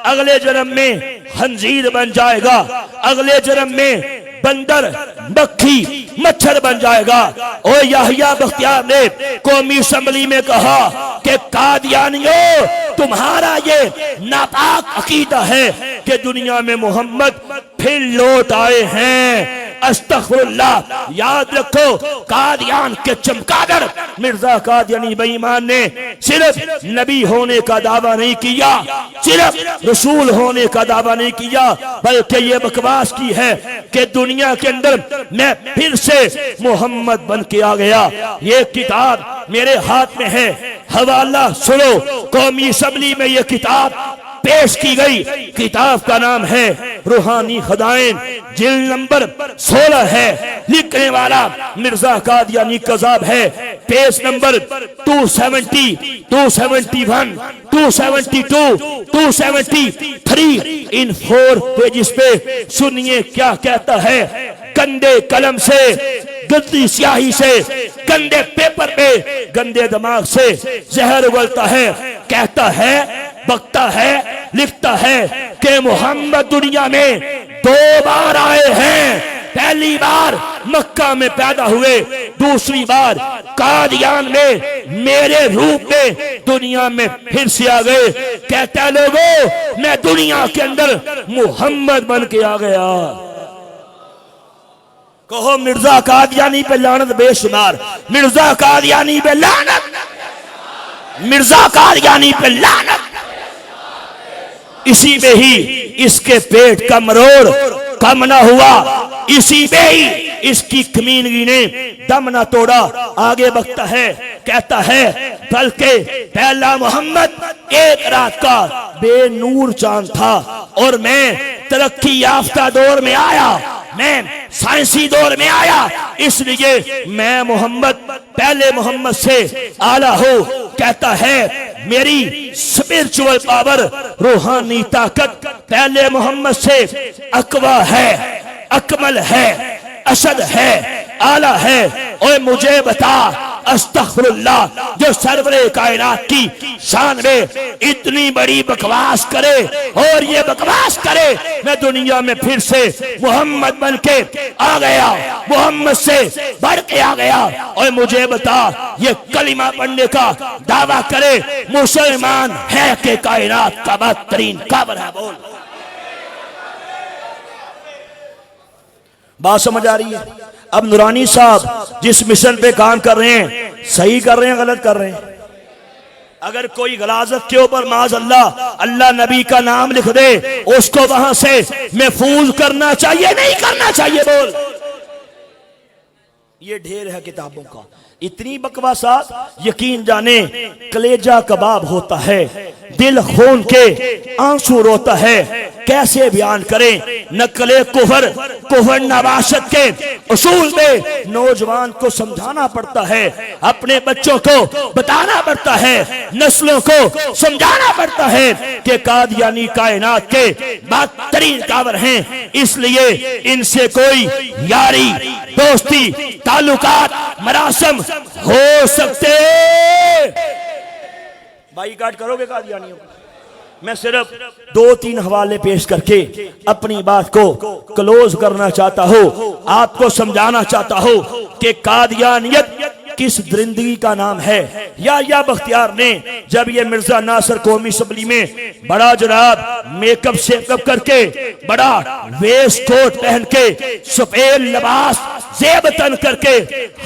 अगले जन्म में खंजीर बन जाएगा, अगले जन्म में बंदर, मक्खी, मच्छर बन जाएगा। और याहिया बख्तियार ने कौमी असेंबली में कहा कि कादियानियों, तुम्हारा ये नापाक अकीदा है कि दुनिया में मोहम्मद फिर लौट आए हैं। अस्तगफिरुल्लाह। याद रखो, कादियान के चमगादड़ मिर्जा कादियानी बेईमान ने सिर्फ नबी होने का दावा नहीं किया, सिर्फ रसूल होने का दावा नहीं किया, बल्कि ये बकवास की है कि दुनिया के अंदर मैं फिर से मोहम्मद बन के आ गया। ये किताब मेरे हाथ में है, हवाला सुनो। कौमी असम्बली में ये किताब पेश की गई। किताब का नाम है रूहानी खजाइन, जिल्द नंबर 16 है। लिखने वाला मिर्जा कादियानी कज़ाब है। Page number 270, 271, 272, 273। इन 4 पेजेस पे सुनिए क्या कहता है। गंदे कलम से, गंदी स्याही से, गंदे पेपर पे, गंदे दिमाग से जहर उगलता है। कहता है, बकता है, लिखता है कि मोहम्मद दुनिया में 2 बार आए हैं। पहली बार मक्का में पैदा हुए, दूसरी बार कादियान में मेरे रूप में दुनिया में फिर से आ गए। कहता है, लोगों मैं दुनिया के अंदर मोहम्मद बन के आ गया। कहो मिर्जा कादियानी पे लानत बेशुमार, मिर्जा कादियानी पे लानत, मिर्जा कादियानी पे लानत। इसी में ही इसके पेट का मरोड़ कम ना हुआ, इसी में ही इसकी कमीनगी ने दम ना तोड़ा। आगे बकता है, कहता है, बल्कि पहला मोहम्मद एक रात का बेनूर चांद था और मैं तरक्की याफ्ता दौर में आया, मैं साइंसी दौर में आया, इसलिए मैं मोहम्मद पहले मोहम्मद से आला हूं। कहता है, मेरी स्पिरिचुअल पावर, रूहानी ताकत पहले मोहम्मद से अकवा है, अकमल है, असद है, आला है। और मुझे बता, अस्तगफिरुल्लाह, जो सरवरे कायनात की शान में इतनी बड़ी बकवास करे और ये बकवास करे, मैं दुनिया में फिर से मोहम्मद बन के आ गया, मोहम्मद से बढ़ के आ गया। और मुझे बता, ये कलिमा पढ़ने का दावा करे मुसलमान है कि कायनात का बदतरीन काबर है? बोल। बात समझ आ रही है? अब नूरानी साहब जिस मिशन पे काम कर रहे हैं, सही कर रहे हैं, गलत कर रहे हैं? अगर कोई गलाजत के ऊपर माज अल्लाह नबी का नाम लिख दे, उसको वहां से महफूज करना चाहिए, नहीं करना चाहिए? बोल। ये ढेर है किताबों का, इतनी बकवासात यकीन जाने कलेजा कबाब होता है, दिल खून के आंसू रोता है। कैसे बयान करें नकले कुफर, कुफर नवाशत के उसूल में नौजवान को समझाना पड़ता है, अपने बच्चों को बताना पड़ता है, नस्लों को समझाना पड़ता है कि कादियानी कायनात के बदतरीन कावर हैं, इसलिए इनसे कोई यारी, दोस्ती, ताल्लुकात, मरासम हो सकते। बाईकाट करोगे कादियानियों? मैं सिर्फ 2-3 हवाले पेश करके अपनी बात को क्लोज करना चाहता हूं, आपको समझाना चाहता हूं कि कादियानियत किस दरिंदगी का नाम है। या बख्तियार ने जब ये मिर्जा नासिर कौमी असम्बली में बड़ा जनाब मेकअप शेकअप करके, बड़ा वेस्ट कोट पहन के, सफेद लिबास जेबतन करके,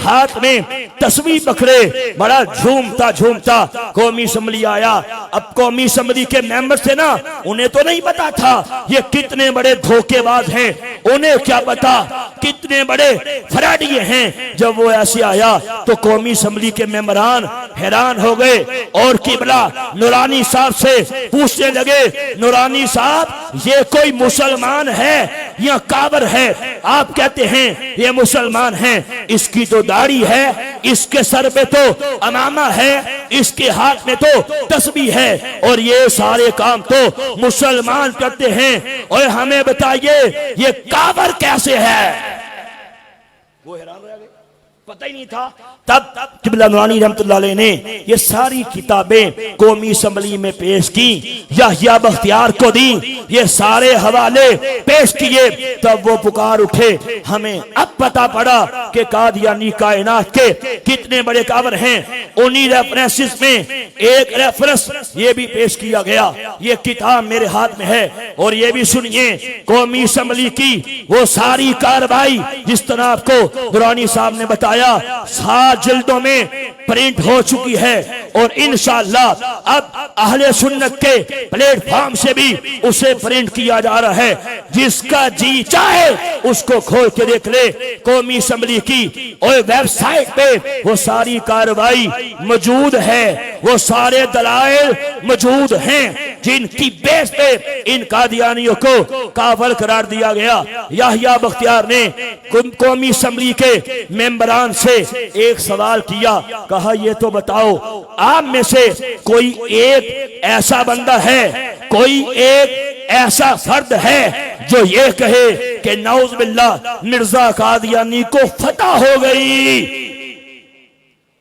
हाथ में तस्वीर पकड़े, बड़ा झूमता झूमता कौमी असम्बली आया। अब कौमी असम्बली के मेंबर थे ना, उन्हें तो नहीं पता था ये कितने बड़े धोखेबाज हैं, उन्हें क्या पता कितने बड़े फराडिये हैं। जब वो ऐसे आया तो कौमी असम्बली के मेंबरान हैरान हो गए और किबला नूरानी साहब से पूछने लगे, नूरानी साहब ये कोई मुसलमान है या काबर है? आप कहते हैं ये मुसलमान है, इसकी तो दाढ़ी है, इसके सर पे तो अमामा है, इसके हाथ में तो तस्बीह है, और ये सारे काम तो मुसलमान करते हैं, और हमें बताइए ये काबर कैसे है? वो हैरान रह गए। पता ही नहीं था। तब किबला नूरानी रहमतुल्लाह अलैह ने ये सारी किताबें कौमी असम्बली में पेश की, याहिया बख्तियार को दी, ये सारे हवाले पेश किए। तब वो पुकार उठे, हमें अब पता पड़ा कि कादियानी कायनात के कितने बड़े कावर हैं। उन्हीं रेफरेंसेस में एक रेफरेंस ये भी पेश किया गया। ये किताब मेरे हाथ में है और ये भी सुनिए, कौमी असम्बली की वो सारी कार्रवाई जिस तरह आपको दुरानी साहब ने बताया 7 जिल्दों में प्रिंट हो चुकी है और इंशाअल्लाह अब अहले सुन्नत के प्लेटफॉर्म से भी उसे प्रिंट किया जा रहा है। जिसका जी चाहे उसको खोल के देख ले। कौमी असम्बली की और वेबसाइट पे वो सारी कार्रवाई मौजूद है, वो सारे दलाइल मौजूद हैं जिनकी बेस पे इन कादियानियों को काफिर करार दिया गया। याहिया बख्तियार ने कौमी असम्बली के मेंबरान से एक सवाल किया, कहा ये तो बताओ आप में से कोई एक ऐसा बंदा है, कोई एक ऐसा फर्द है जो ये कहे कि नौज बिल्लाह मिर्जा कादियानी को फतह हो गई।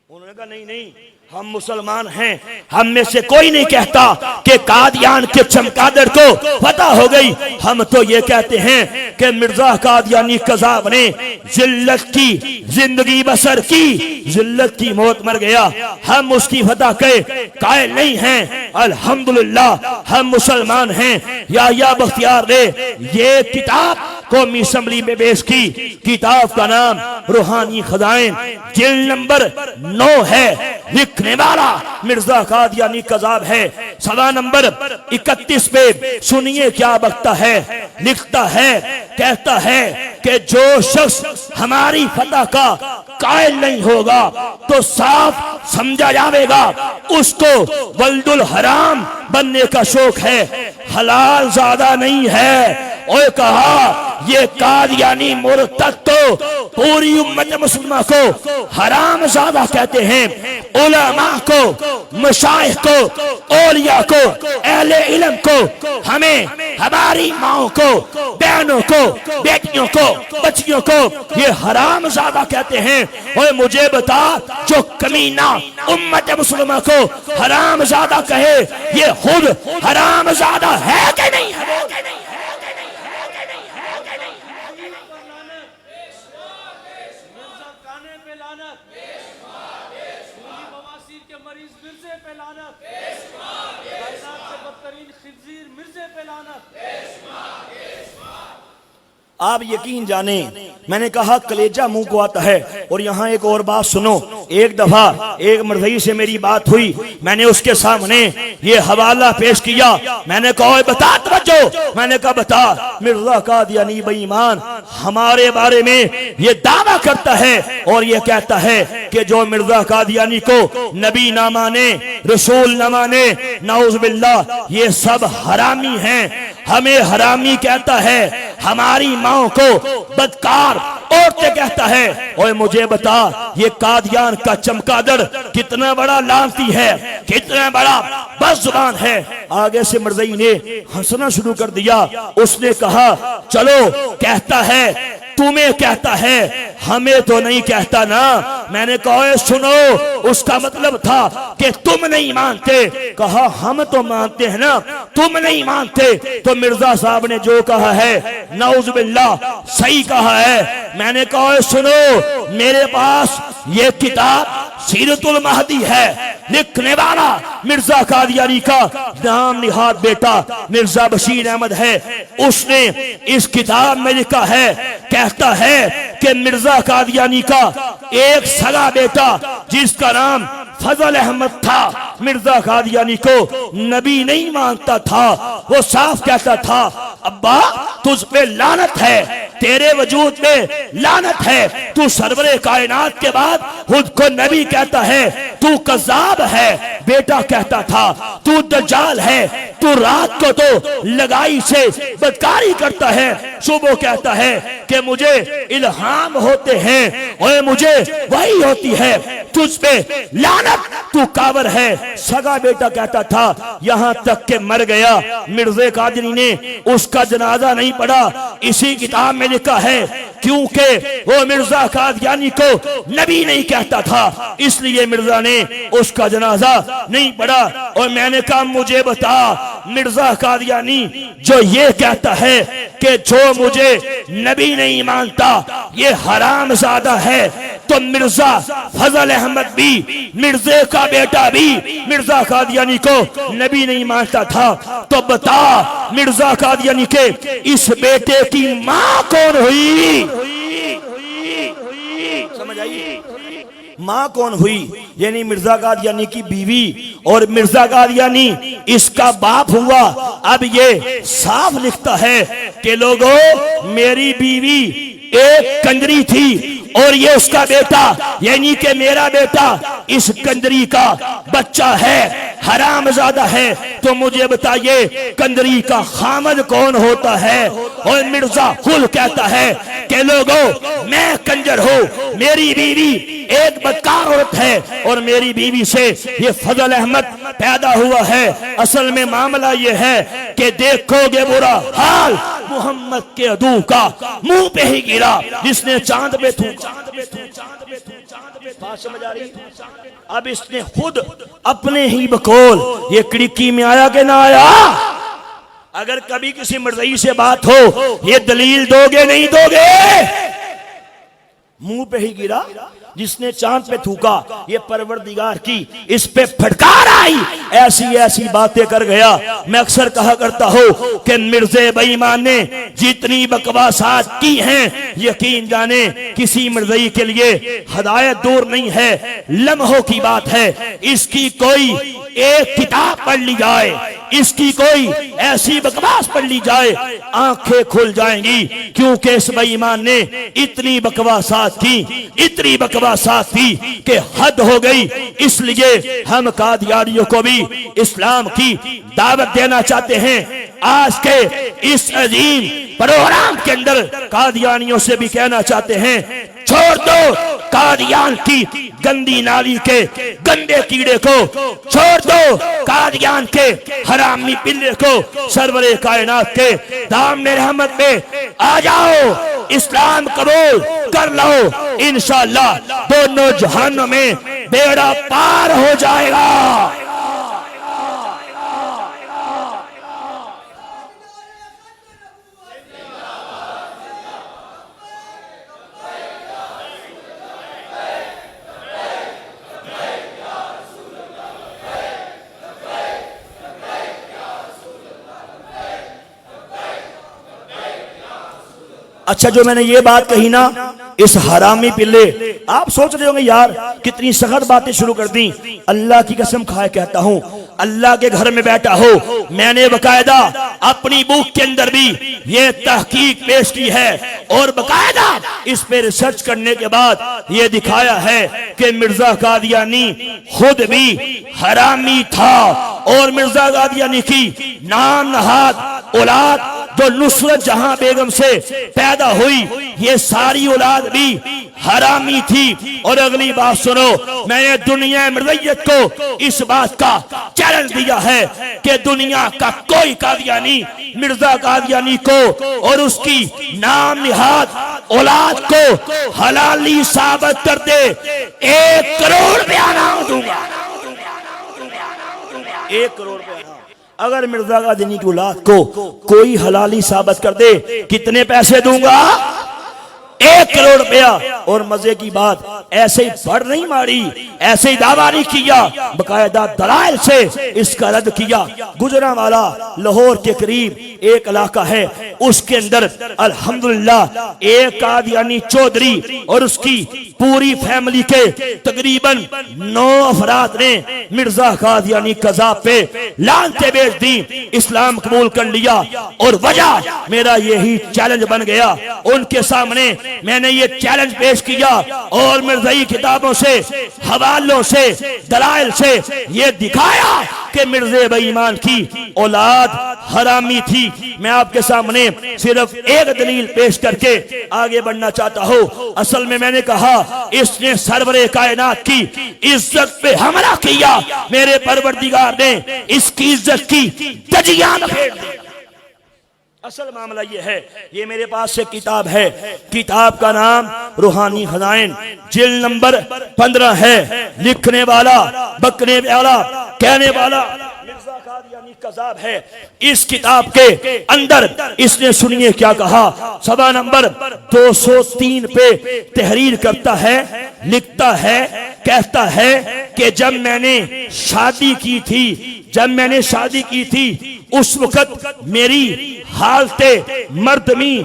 उन्होंने कहा नहीं नहीं, हम मुसलमान हैं, हम में से कोई नहीं कहता कि कादियान के चमकादड़ को फतह हो गई। हम तो ये कहते हैं कि मिर्जा कादियानी कज़ाब ने जिल्लत की जिंदगी बसर की, जिल्लत की मौत मर गया। हम उसकी फतह के कायल नहीं हैं, अल्हम्दुलिल्लाह हम मुसलमान हैं। याहिया बख्तियार ने ये किताब कौमी असम्बली में पेश की। किताब का नाम रूहानी खजाइन, जिल्द नंबर 9 है। लिखने वाला मिर्जा कादियानी कज़ाब है। सवा नंबर 31 पे सुनिए क्या बकता है, लिखता है, कहता है कि जो शख्स हमारी फतह का कायल नहीं होगा तो साफ समझा जाएगा उसको वल्दुल हराम बनने का शौक है, हलाल ज्यादा नहीं है। और कहा ये कादियानी मुर्तद तो पूरी उम्मत मुसलमान को हराम ज़ादा कहते हैं, उलमा को, मशाइख को, औलिया को, अहले इल्म को, हमें हमारी माओ को, बहनों को, बेटियों को, बच्चियों को ये हराम ज़ादा कहते हैं। और मुझे बता, जो कमीना उम्मत मुसलमान को हराम ज़ादा कहे ये खुद हराम ज़ादा है कि नहीं है? आप यकीन जाने, मैंने कहा कलेजा मुंह को आता है। और यहाँ एक और बात सुनो, एक दफा एक मर्दई से मेरी बात हुई, मैंने उसके सामने ये हवाला पेश किया। मैंने कहा बता तवज्जो, मैंने कहा बता, मिर्जा कादियानी बेईमान हमारे बारे में ये दावा करता है और ये कहता है कि जो मिर्जा कादियानी को नबी ना माने, रसूल ना माने, नाउज़ बिल्लाह ये सब हरामी हैं। हमें हरामी कहता है, हमारी माओ को बदकार औरतें कहता है। और मुझे बता, ये कादियान का चमकादड़ कितना बड़ा लानती है, कितना बड़ा बदजुबान है। आगे से मर्ज़ई ने हंसना शुरू कर दिया। उसने कहा चलो, कहता है तुम्हें कहता है, हमें तो नहीं कहता ना। मैंने कहा सुनो, उसका मतलब था कि तुम नहीं मानते। कहा हम तो मानते हैं ना, तुम नहीं मानते। तो मिर्जा साहब ने जो कहा है नाउज़ बिल्लाह सही कहा है। मैंने कहा सुनो, मेरे पास ये किताब सीरतुल महदी है, लिखने वाला मिर्जा कादियानी का नाम निहाद बेटा मिर्जा बशीर अहमद है। उसने इस किताब में लिखा है, कहता है कि मिर्जा कादियानी का एक सगा बेटा जिसका नाम फजल अहमद था, मिर्जा कादियानी को नबी नहीं मानता था। वो साफ कहता था, अब्बा तुझ पे लानत है, तेरे वजूद में लानत है, तू सरवरे कायनात के बाद खुद को नबी कहता है, तू कज़ाब है। बेटा कहता था तू दज्जाल है, तू रात को तो लगाई से बदकारी करता है, सुबह कहता है कि मुझे इल्हाम होते हैं और मुझे वही होती है, तुझ पे लानत, तू कावर है। सगा बेटा कहता था, यहां तक के मर गया। मिर्ज़ा कादियानी ने उसका जनाजा नहीं पढ़ा। इसी किताब में लिखा है क्योंकि वो मिर्जा कादियानी को नबी नहीं कहता था, इसलिए मिर्जा ने उसका जनाजा नहीं पढ़ा। और मैंने कहा मुझे बता, मिर्जा कादियानी जो ये कहता है कि जो मुझे नबी नहीं मानता ये हरामजादा है, तो मिर्जा फजल अहमद भी, मिर्जे का बेटा भी मिर्जा कादियानी को नबी नहीं मानता था। तो बता मिर्जा कादियानी के इस बेटे की मां कौन हुई? समझ आई? मां कौन हुई? यानी मिर्जा कादियानी की बीवी, और मिर्जा कादियानी इसका बाप हुआ। अब ये साफ लिखता है कि लोगों, मेरी बीवी एक कंजरी थी और ये उसका बेटा, यानी कि मेरा बेटा इस कंजरी का बच्चा है, हरामजादा है। तो मुझे बताइए कंजरी का खामद कौन होता है? और मिर्जा खुद कहता है कि लोगों, मैं कंजर हूं, मेरी बीवी एक बदकार औरत है और मेरी बीवी से ये फजल अहमद पैदा हुआ है। असल में मामला ये है कि देखोगे बुरा हाल मोहम्मद के अदू का मुंह पे ही गिरा जिसने चांद पे थूका। बात समझ आ रही? अब इसने खुद अपने ही बकौल ये खिड़की में आया कि ना आया? अगर कभी किसी मर्ज़ई से बात हो, ये दलील दोगे नहीं दोगे? मुंह पे ही गिरा जिसने चांद पे थूका, ये परवरदिगार की इस पे फटकार आई, ऐसी ऐसी बातें कर गया। मैं अक्सर कहा करता हूं कि मिर्जे बेईमान ने जितनी बकवासात की हैं, यकीन जाने किसी मिर्जई के लिए हदायत दूर नहीं है, लम्हों की बात है। इसकी कोई एक किताब पढ़ ली जाए, इसकी कोई ऐसी बकवास पढ़ ली जाए, आंखें खुल जाएंगी, क्योंकि इस बेईमान ने इतनी बकवासात की, इतनी बकवासात थी कि हद हो गई। इसलिए हम कादियानियों को भी इस्लाम की दावत देना चाहते हैं। आज के इस अजीम प्रोग्राम के अंदर कादियानियों से भी कहना चाहते हैं, छोड़ दो कादियान की गंदी नाली के गंदे कीड़े को, छोड़ दो कादियान के हरामी पिल्ले को, सरवरे कायनात के दामने रहमत पे आ जाओ, इस्लाम कबूल कर लो, इंशाअल्लाह दोनों जहानों में बेड़ा पार हो जाएगा। अच्छा, जो मैंने ये बात कही ना, इस हरामी पिल्ले, आप सोच रहे होंगे यार कितनी सख्त बातें शुरू कर दी। अल्लाह की कसम खाए कहता हूं, अल्लाह के घर में बैठा हो, मैंने बकायदा अपनी बुक के अंदर भी ये तहकीक पेश की है और बकायदा इस पे रिसर्च करने के बाद ये दिखाया है कि मिर्जा कादियानी खुद भी हरामी था और मिर्जा कादियानी की नाम नहाद औलाद जो नुसरत जहां बेगम से पैदा हुई, ये सारी औलाद भी हरामी थी। और अगली बात सुनो, मैंने दुनिया मिर्ज़इयत को इस बात का चैलेंज दिया है कि दुनिया का कोई कादियानी मिर्जा कादियानी को और उसकी नाम निहाद औलाद को हलाली साबित कर दे, 1 करोड़ रुपया नाम दूंगा। 1 करोड़ रुपया। अगर मिर्जा कादियानी की औलाद को कोई हलाली साबित कर दे, कितने पैसे दूंगा? 1 करोड़ रुपया। और मजे की बात, ऐसे ही फड़ नहीं मारी, ऐसे ही दावा नहीं किया, बकायदा दलाइल से इसका रद्द किया। गुजरांवाला लाहौर के करीब एक इलाका है, उसके अंदर अल्हम्दुलिल्लाह एक कादियानी चौधरी और उसकी पूरी फैमिली के तकरीबन 9 अफराद ने मिर्जा कादियानी कज़ाब पे लानते बेच दी, इस्लाम कबूल कर लिया। और वजह मेरा यही चैलेंज बन गया, उनके सामने मैंने ये चैलेंज पेश किया और मिर्ज़ई किताबों से, हवालों से, दलाइल से ये दिखाया कि मिर्ज़े बेईमान की औलाद हरामी थी। मैं आपके सामने सिर्फ एक दलील पेश करके आगे बढ़ना चाहता हूँ। असल में मैंने कहा इसने सरवरे कायनात की इज्जत पे हमला किया, मेरे परवरदिगार ने इसकी इज्जत की धज्जियां फेर दी। असल मामला ये है, ये मेरे पास से किताब है, किताब का नाम रूहानी खजाइन, जिल्द नंबर 15 है। लिखने वाला, बकने वाला, कहने वाला मिर्जा कादियानी कज़ाब है। इस किताब के अंदर इसने सुनिए क्या कहा, सवा नंबर 203 पे तहरीर करता है, लिखता है, कहता है कि जब मैंने शादी की थी उस वक्त मेरी हालते मर्दमी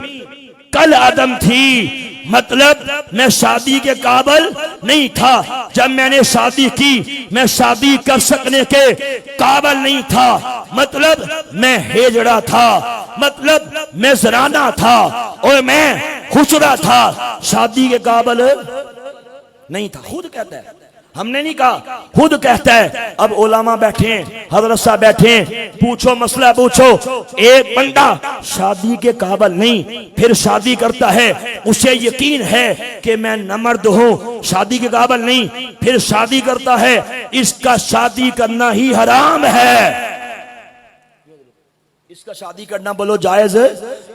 कल आदम थी, मतलब मैं शादी के काबिल नहीं था। जब मैंने शादी की मैं शादी कर सकने के काबिल नहीं था, मतलब मैं हेजड़ा था, मतलब मैं जराना था और मैं खुसरा था, शादी के काबिल नहीं था। खुद कहता है, हमने नहीं कहा, खुद कहता है। अब उलामा बैठे हैं, हजरत साहब बैठे हैं, पूछो मसला पूछो। एक बंदा शादी के काबिल नहीं, फिर शादी करता है, उसे यकीन है कि मैं नमर्द हूं, शादी के काबिल नहीं, फिर शादी करता है, इसका शादी करना ही हराम है। इसका शादी करना बोलो जायज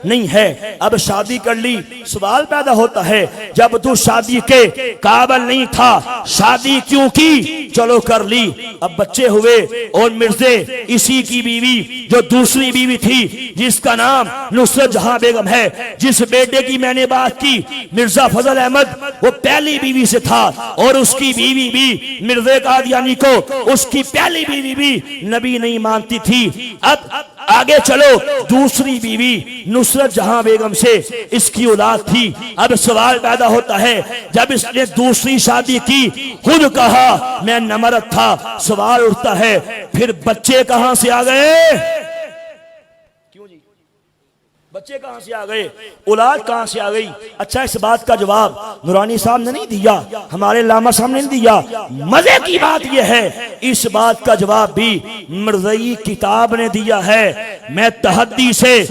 नहीं है। अब शादी कर ली, सवाल पैदा होता है, जब तू शादी के काबिल नहीं था, शादी क्यों की? चलो कर ली, अब बच्चे हुए और मिर्जे इसी की बीवी जो दूसरी बीवी थी, जिसका नाम नुसरत जहां बेगम है, जिस बेटे की मैंने बात की मिर्जा फजल अहमद, वो पहली बीवी से था और उसकी बीवी भी मिर्जे कादियानी को उसकी पहली बीवी भी नबी नहीं मानती थी। अब आगे चलो, दूसरी बीवी नुसरत जहां बेगम से इसकी औलाद थी। अब सवाल पैदा होता है, जब इसने दूसरी शादी की, खुद कहा मैं नमरद था, सवाल उठता है फिर बच्चे कहां से आ गए? क्यों जी, बच्चे कहां से आ गए, औलाद कहां से आ गई? अच्छा, इस बात का जवाब नूरानी साहब ने नहीं दिया, हमारे लामा साहब ने नहीं दिया। मजे की बात यह है, इस बात का जवाब भी मिर्ज़ई किताब ने दिया है। मैं तहद्दी से,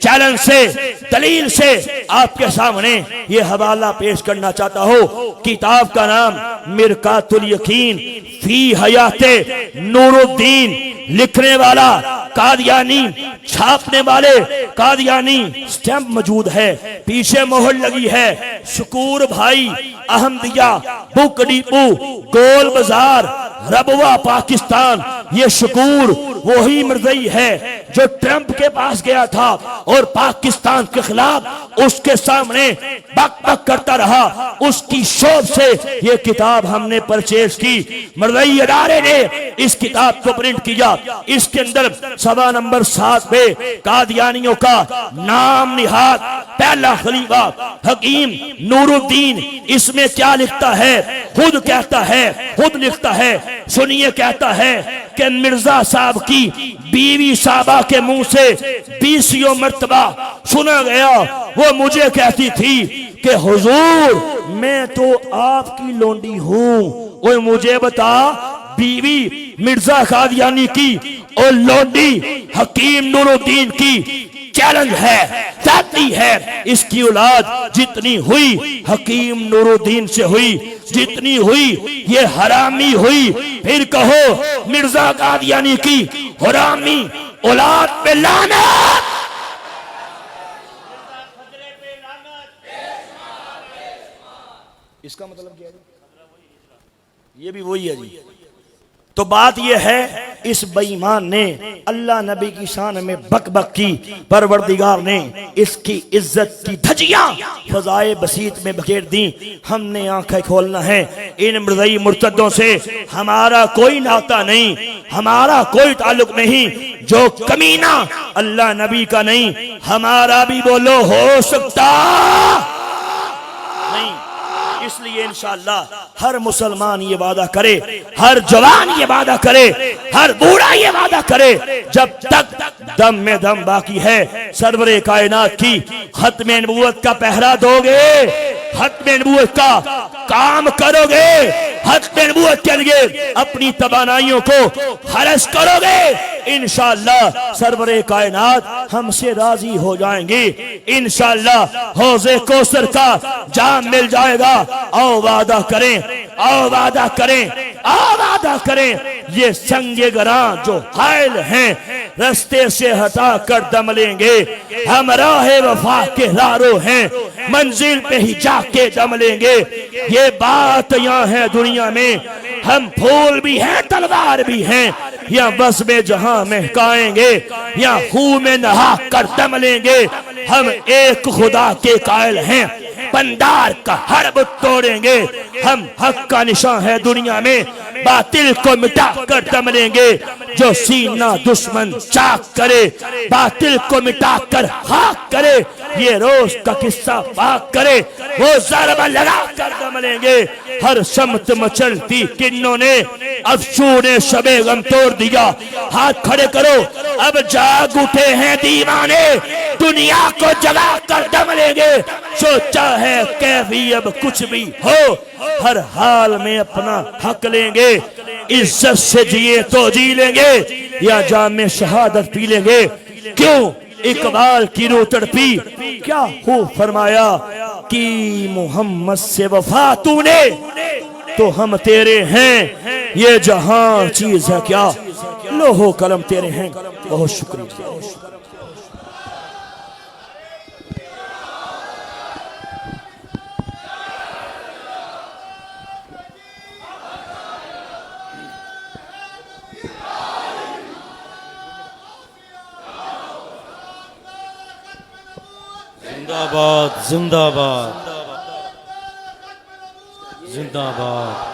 चैलेंज से, दलील से आपके सामने ये हवाला पेश करना चाहता हूं। किताब का नाम मिरकातुल यकीन फी हयाते नूरुद्दीन, लिखने वाला कादियानी, छापने वाले कादियानी, स्टैंप मौजूद है, पीछे मोहर लगी है, शकूर भाई अहमदिया, बुक डिपो, गोल बाजार, रबवा, पाकिस्तान। ये शकूर वही मिर्ज़ई है जो ट्रंप के पास गया था और पाकिस्तान के खिलाफ उसके सामने बक बक करता रहा। उसकी शोध से ये किताब हमने परचेज की, मिर्ज़ई अदारे ने इस किताब को प्रिंट किया। इसके अंदर सवा नंबर 7 पे कादियानियों का नाम निहाद पहला खलीफा हकीम नूरुद्दीन, इसमें क्या लिखता है, खुद कहता है, खुद लिखता है, सुनिए, कहता है कि मिर्जा साहब की बीवी साहबा के मुंह से 20 मर्तबा सुना गया, वो मुझे कहती थी कि हुजूर मैं तो आपकी लोंडी हूं, वो मुझे बता बीवी मिर्जा कादियानी की और लोंडी हकीम नूरुद्दीन की चैलेंज है, जाती है। इसकी औलाद जितनी हुई हकीम नूरुद्दीन से हुई, जितनी हुई ये हरामी हुई। फिर कहो मिर्जा कादियानी की हरामी औलाद पे लानत। इसका मतलब क्या है? ये भी वही है जी। तो बात यह है, इस बेईमान ने अल्लाह नबी की शान में बक बक की, परवरदिगार ने इसकी इज्जत की धज्जियां फजाए बसीत में बखेर दी। हमने आंखें खोलना है, इन मिर्ज़ई मुर्तदों से हमारा कोई नाता नहीं, हमारा कोई ताल्लुक नहीं। जो कमीना अल्लाह नबी का नहीं, हमारा भी बोलो हो सकता नहीं। इसलिए इंशाअल्लाह हर मुसलमान ये वादा करे, हर जवान ये वादा करे, हर बूढ़ा ये वादा करे, जब तक दम में दम बाकी है, सरवरे कायनात की खत्मे नबूवत का पहरा दोगे, खत्मे नबूवत का काम करोगे, खत्मे नबूवत के लिए अपनी तवानाइयों को खर्च करोगे, इंशाअल्लाह सरवरे कायनात हमसे राजी हो जाएंगे। इंशाअल्लाह हौज़े कौसर का जाम मिल जाएगा। आओ वादा करें, आओ वादा करें, आओ वादा करें, ये संगे गरा जो हायल हैं रास्ते से हटा कर दम लेंगे। हम राहे वफा के रारो हैं, मंजिल पे ही जाके दम लेंगे। ये बात यहाँ है दुनिया में, हम फूल भी हैं तलवार भी हैं, या बस में जहां महकाएंगे, या खून में नहा कर दम लेंगे। हम एक खुदा के कायल हैं, पंडार का हर बुत तोड़ेंगे। हम हक का निशान है दुनिया में, बातिल को मिटा कर दम लेंगे। जो सीना दुश्मन चाक करे, बातिल को मिटा कर खाक करे। ये रोज का किस्सा पाक करे, वो ज़रबा लगा कर दम लेंगे। हर शम्त मचलती किन्नों ने अफशू ने शबे गम तोड़ दिया। हाथ खड़े करो, अब जाग उठे हैं दीवाने, दुनिया को जगा कर दम लेंगे। सोचा है कैफी अब कुछ भी हो, हर हाल में अपना हक लेंगे। इज्जत से जिए तो जी लेंगे, या जाम में शहादत पी लेंगे। क्यों इकबाल की रूह तड़पी, क्या हो फरमाया कि मोहम्मद से वफा तूने, तो हम तेरे हैं। ये जहां चीज है क्या, लोहो कलम तेरे हैं। बहुत शुक्रिया। जिंदाबाद जिंदाबाद जिंदाबाद।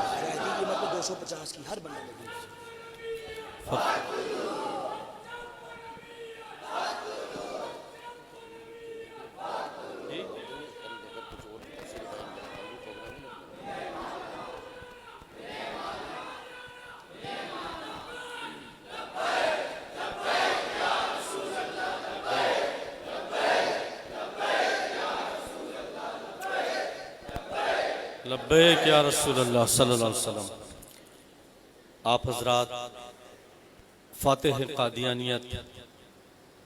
लब्बैक या रसूलल्लाह सल्लल्लाहु अलैहि वसल्लम। आप हजरात फातिह कादियानियत,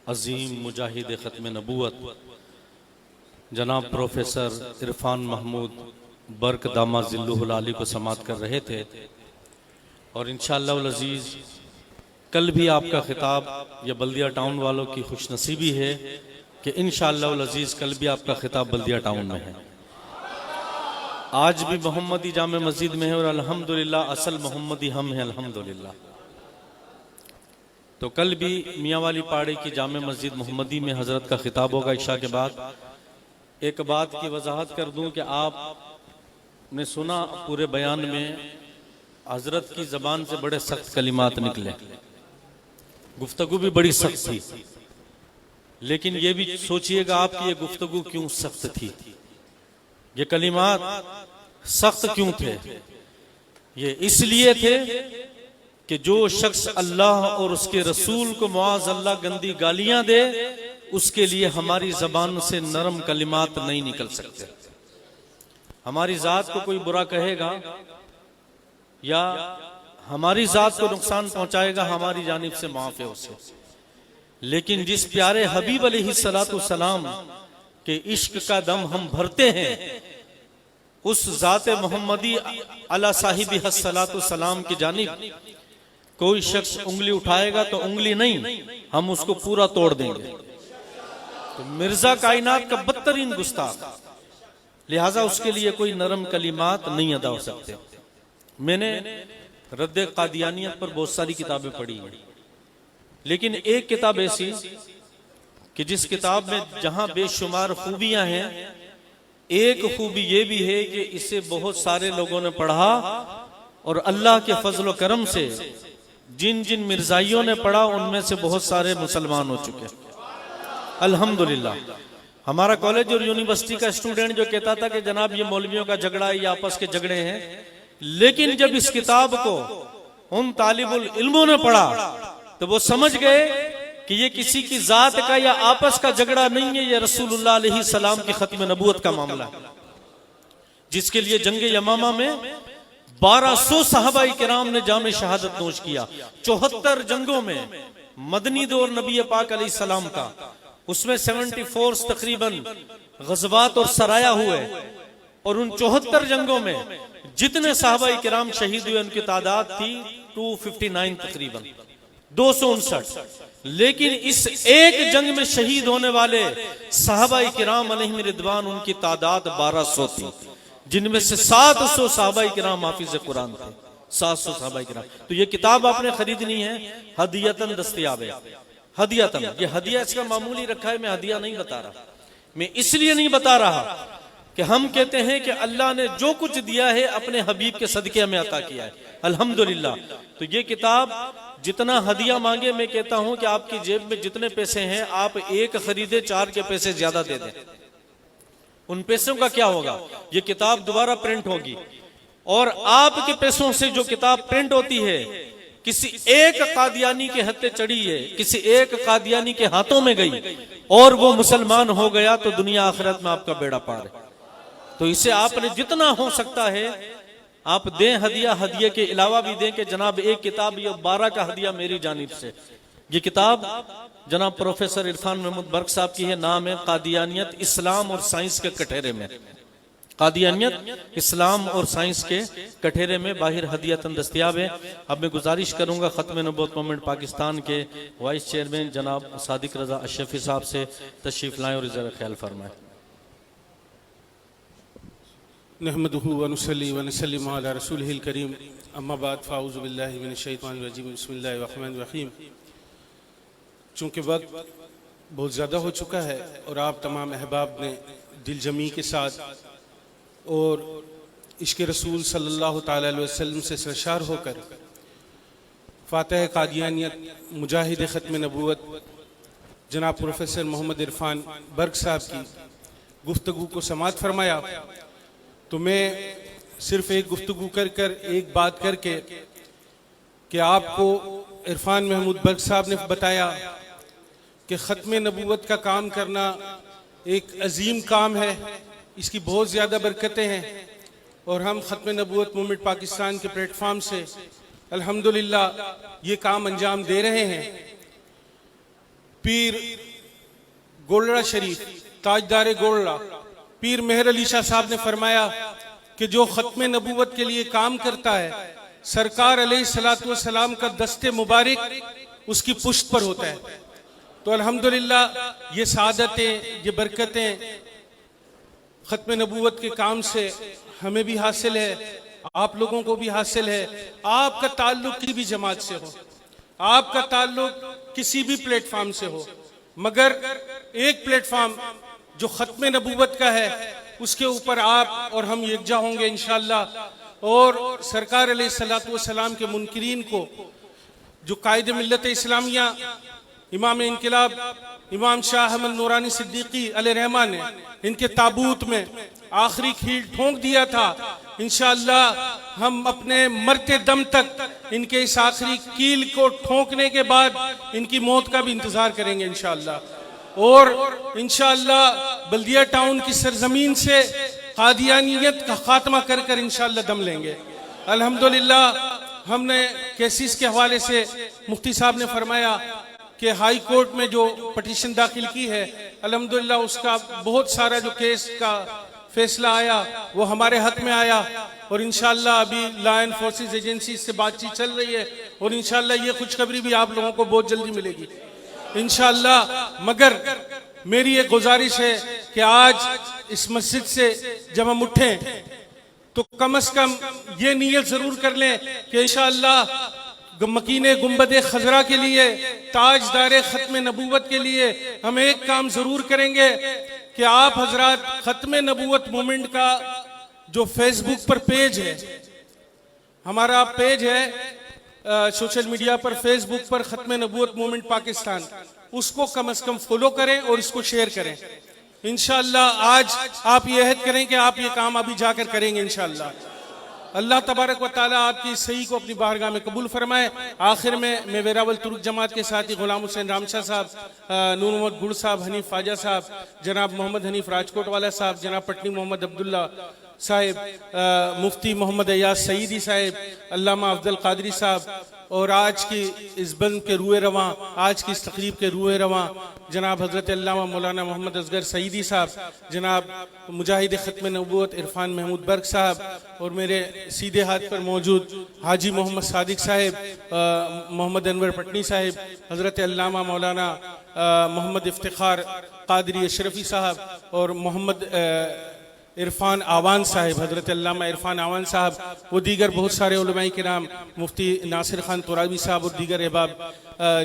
अजीम मुजाहिद ख़त्म नबूवत जनाब प्रोफेसर इरफान महमूद बर्क दामा ज़िल्लुहुल आली को समात कर रहे थे। और इंशाअल्लाह अल अज़ीज़ कल भी आपका खिताब, या बल्दिया टाउन वालों की खुशनसीबी है कि इंशाअल्लाह अल अज़ीज़ कल भी आपका खिताब बल्दिया टाउन में है। आज भी मोहम्मदी जामे मस्जिद में है, और अल्हम्दुलिल्लाह असल मोहम्मदी हम हैं अल्हम्दुलिल्लाह। तो कल भी मियाँ वाली पाड़े की जामे मस्जिद मोहम्मदी में हजरत का खिताब होगा इशा के बाद। एक बात की वजाहत कर दूं कि आपने सुना पूरे बयान में हजरत की जबान से बड़े सख्त कलिमात निकले, गुफ्तगू भी बड़ी सख्त थी। लेकिन ये भी सोचिएगा आप कि ये गुफ्तगू क्यों सख्त थी, ये कलिमात सख्त क्यों थे। ये इसलिए थे कि जो शख्स अल्लाह और उसके रसूल को मुआज़ अल्लाह गंदी गालियां दे, उसके लिए हमारी जबान से नरम कलिमात नहीं निकल सकते। हमारी जात को कोई बुरा कहेगा या हमारी जात को नुकसान पहुंचाएगा, हमारी जानिब से माफ है उसे। लेकिन जिस प्यारे हबीब अलैहिस्सलातु सलाम के इश्क का दम हम भरते हैं, उस जाते मोहम्मदी अला साहिबी हस्सलातु सलाम की जानिब कोई शख्स उंगली उठाएगा तो उंगली नहीं, हम उसको पूरा तोड़ देंगे। तो मिर्जा कायनात का बदतरीन गुस्ताख, लिहाजा उसके लिए कोई नरम कलिमात नहीं अदा हो सकते। मैंने रद्द कादियानियत पर बहुत सारी किताबें पढ़ी हैं, लेकिन एक किताब ऐसी कि जिस किताब में जहां बेशुमार खूबियां हैं, एक खूबी ये भी है कि इसे बहुत सारे लोगों ने पढ़ा और अल्लाह के फजल करम से जिन जिन मिर्जाइयों ने पढ़ा उनमें से बहुत सारे मुसलमान हो चुके अल्हम्दुलिल्लाह। हमारा कॉलेज और यूनिवर्सिटी का स्टूडेंट जो कहता था कि जनाब ये मौलवियों का झगड़ा है, ये आपस के झगड़े हैं, लेकिन जब इस किताब को उन तालिबुल इल्मों ने पढ़ा तो वो समझ गए कि ये किसी की जात का या आपस का झगड़ा नहीं है, ये रसूलुल्लाह अलैहि सलाम की खत्म नबूवत का मामला है, जिसके लिए जंगे यमामा में 1200 सहाबाई किराम ने जामे शहादत नोश किया। 74 जंगों में मदनी दौर नबी पाक अलैहि सलाम का, उसमें 74 तकरीबन गज़वात और सराया हुए, और उन 74 जंगों में जितने साहबा किराम शहीद हुए उनकी तादाद थी 259 तकरीबन 259। लेकिन इस एक जंग में शहीद होने वाले साहबा किराम अलैहिम रिदवान उनकी तादाद 1200 थी, जिनमें से 700 साहबा किराम हाफिज कुरान थे। 700 साहबा किराम। तो ये किताब आपने खरीदनी है, हदियतन दस्तयाब है। हदियतन, ये हदिया इसका मामूली रखा है, मैं हदिया नहीं बता रहा। मैं इसलिए नहीं बता रहा कि हम कहते हैं कि अल्लाह ने जो कुछ दिया है अपने हबीब के सदके हमें अता किया है, अल्हम्दुलिल्लाह। तो ये किताब जितना हदिया मांगे, मैं कहता हूं कि आपकी जेब में जितने पैसे हैं आप एक खरीदे 4 के पैसे ज्यादा दे दें। उन पैसों का क्या होगा? ये किताब दोबारा प्रिंट होगी और आपके पैसों से जो किताब प्रिंट होती है किसी एक कादियानी के हत्थे चढ़ी है, किसी एक कादियानी के हाथों में गई और वो मुसलमान हो गया तो दुनिया आखिरत में आपका बेड़ा पार है। तो इसे आपने जितना हो सकता है आप दें हदिया। हदिये के अलावा भी दें कि जनाब एक किताब, ये 12 का हदिया मेरी जानिब से। ये किताब जनाब प्रोफेसर इरफान महमूद बर्क साहब की है। नाम है कादियानियत इस्लाम और साइंस के कठेरे में। कादियानियत इस्लाम और साइंस के कठेरे में बाहिर हदियतन दस्तयाब है। अब मैं गुजारिश करूंगा खत्म नबूवत मूवमेंट पाकिस्तान के वाइस चेयरमैन जनाब सादिक रजा अशरफी साहब से तशरीफ लाएं और जरा ख्याल फरमाएं। नहमदुहु व नुसल्ली व नसल्लिमु अला रसूलिहिल करीम, अम्मा बाद फ़ाऊज़ु बिल्लाहि मिनश शैतानिर रजीम, बिस्मिल्लाहिर रहमानिर रहीम। चूँकि वक्त बहुत ज़्यादा हो चुका है और आप तमाम अहबाब ने दिलजमी के साथ और इश्क़ रसूल सल्लल्लाहु ताला अलैहि वसल्लम से सरशार होकर फ़ातिह कादियानियत मुजाहिद ख़त्म नबूवत जनाब प्रोफेसर मोहम्मद इरफान बर्क साहब की गुफ्तगू को समाअत फरमाया, तो मैं सिर्फ एक गुफ्तगू कर एक बात करके कि आपको इरफान महमूद बर्क साहब ने बताया कि ख़त्म नबूवत का काम करना एक अजीम काम है, इसकी बहुत ज़्यादा बरकतें हैं और हम ख़त्म नबूवत मूवमेंट पाकिस्तान के प्लेटफॉर्म से अल्हम्दुलिल्लाह ये काम अंजाम दे रहे हैं। पीर गोलड़ा शरीफ ताजदार गोलड़ा पीर मेहर अली शाह साहब ने फरमाया कि जो ख़त्म नबूवत के लिए काम करता है सरकार अलैहिस्सलातु वस्सलाम का दस्ते मुबारक उसकी पुश्त पर होता है। तो अल्हम्दुलिल्लाह ये सादतें, ये बरकतें ख़त्म नबूवत के काम से हमें भी हासिल है, आप लोगों को भी हासिल है। आपका ताल्लुक किसी भी जमात से हो, आपका ताल्लुक किसी भी प्लेटफॉर्म से हो, मगर एक प्लेटफॉर्म जो ख़त्म नबूवत का है उसके ऊपर आप और हम यकजा होंगे इंशाअल्लाह। और सरकार अलैहिस्सलातु वस्सलाम के मुनकिरीन को जो कायदे मिल्लत इस्लामिया इमाम इनकलाब इमाम शाह अहमद नूरानी सिद्दीकी अलैहिर्रहमान ने इनके ताबूत में आखिरी खील ठोंक दिया था, इंशाअल्लाह हम अपने मरते दम तक इनके इस आखिरी कील को ठोंकने के बाद इनकी मौत का भी इंतजार करेंगे इंशाअल्लाह। और इंशाअल्लाह बल्दिया टाउन की सरजमीन से कादियानियत का खात्मा कर कर इंशाअल्लाह दम लेंगे। अल्हम्दुलिल्लाह हमने केसेस के हवाले से मुफ्ती साहब ने फरमाया कि हाई कोर्ट में जो पटिशन दाखिल की है अल्हम्दुलिल्लाह उसका बहुत सारा जो केस का फैसला आया वो हमारे हक में आया और इंशाअल्लाह अभी लॉ एनफोर्सेस एजेंसी से बातचीत चल रही है और इंशाअल्लाह ये खुशखबरी भी आप लोगों को बहुत जल्दी मिलेगी इंशाअल्लाह। मगर मेरी एक गुजारिश है कि आज इस मस्जिद से जब हम उठें तो कम से कम ये नीयत जरूर कर लें कि इंशाअल्लाह मकीने गुंबदे खजरा के लिए, ताजदारे ख़त्म नबूवत के लिए हम एक काम जरूर करेंगे कि आप हजरात ख़त्म नबूवत मूवमेंट का जो फेसबुक पर पेज है, हमारा पेज है सोशल मीडिया पर, फेसबुक पर ख़त्म नबूवत मूवमेंट पाकिस्तान, उसको कम से कम फॉलो करें और इसको शेयर करें इंशाअल्लाह। आज आप ये अहद करें कि आप ये काम अभी जाकर करेंगे इंशाअल्लाह। अल्लाह तबारक व ताला आपकी इस सही को अपनी बारगाह में कबूल फरमाए। आखिर में मैं वेरावल तुर्क जमात के साथ ही गुलाम हुसैन रामशाह साहब, नूर मोहम्मद गुड़ साहब, हनीफ ख्वाजा साहब, जनाब मोहम्मद हनीफ राजकोट वाला साहब, जनाब पटनी मोहम्मद अब्दुल्ला साहिब, मुफ्ती मोहम्मद अयाज सईदी साहिब, अल्लामा अफजल कादरी साहब, और आज की इस बंद के रूए रवां, आज की इस तकरीब के रूए रवां जनाब हज़रत अल्लामा मौलाना मोहम्मद असगर सईदी साहब, जनाब मुजाहिद ख़त्म नबूवत इरफान महमूद बर्ग साहब, और मेरे सीधे हाथ पर मौजूद हाजी मोहम्मद सादिक साहिब, मोहम्मद अनवर पटनी साहिब, हज़रत अल्लामा मौलाना मोहम्मद इफ्तिखार कादरी अशरफी साहब, और मोहम्मद इरफान आवान साहिब, हज़रत अल्लामा इरफान आवान साहब, वो दीगर बहुत सारे उलमाए किराम, मुफ्ती नासिर खान तुराबी साहब और दीगर अहबाब